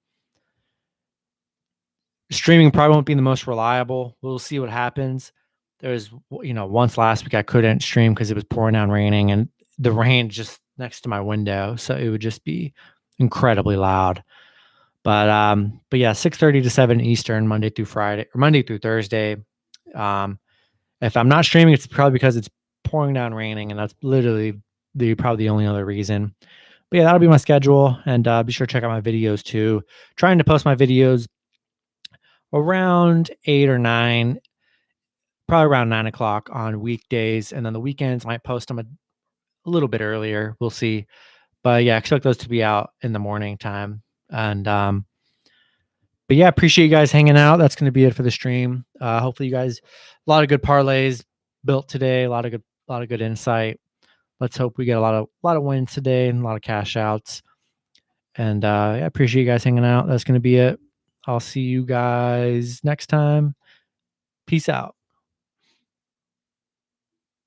[SPEAKER 1] streaming probably won't be the most reliable. We'll see what happens. There's, once last week I couldn't stream because it was pouring down raining and the rain just next to my window. So it would just be incredibly loud. But yeah, 6:30 to 7 Eastern, Monday through Thursday. If I'm not streaming, it's probably because it's pouring down raining, and that's literally probably the only other reason. But yeah, that'll be my schedule, and be sure to check out my videos too. Trying to post my videos around 8 or 9, probably around 9 o'clock on weekdays, and then the weekends might post them a little bit earlier. We'll see. But yeah, expect those to be out in the morning time. And but yeah, appreciate you guys hanging out. That's going to be it for the stream. Hopefully you guys, a lot of good parlays built today, a lot of good insight, let's hope we get a lot of wins today and a lot of cash outs. And I appreciate you guys hanging out. That's going to be it. I'll see you guys next time. Peace out.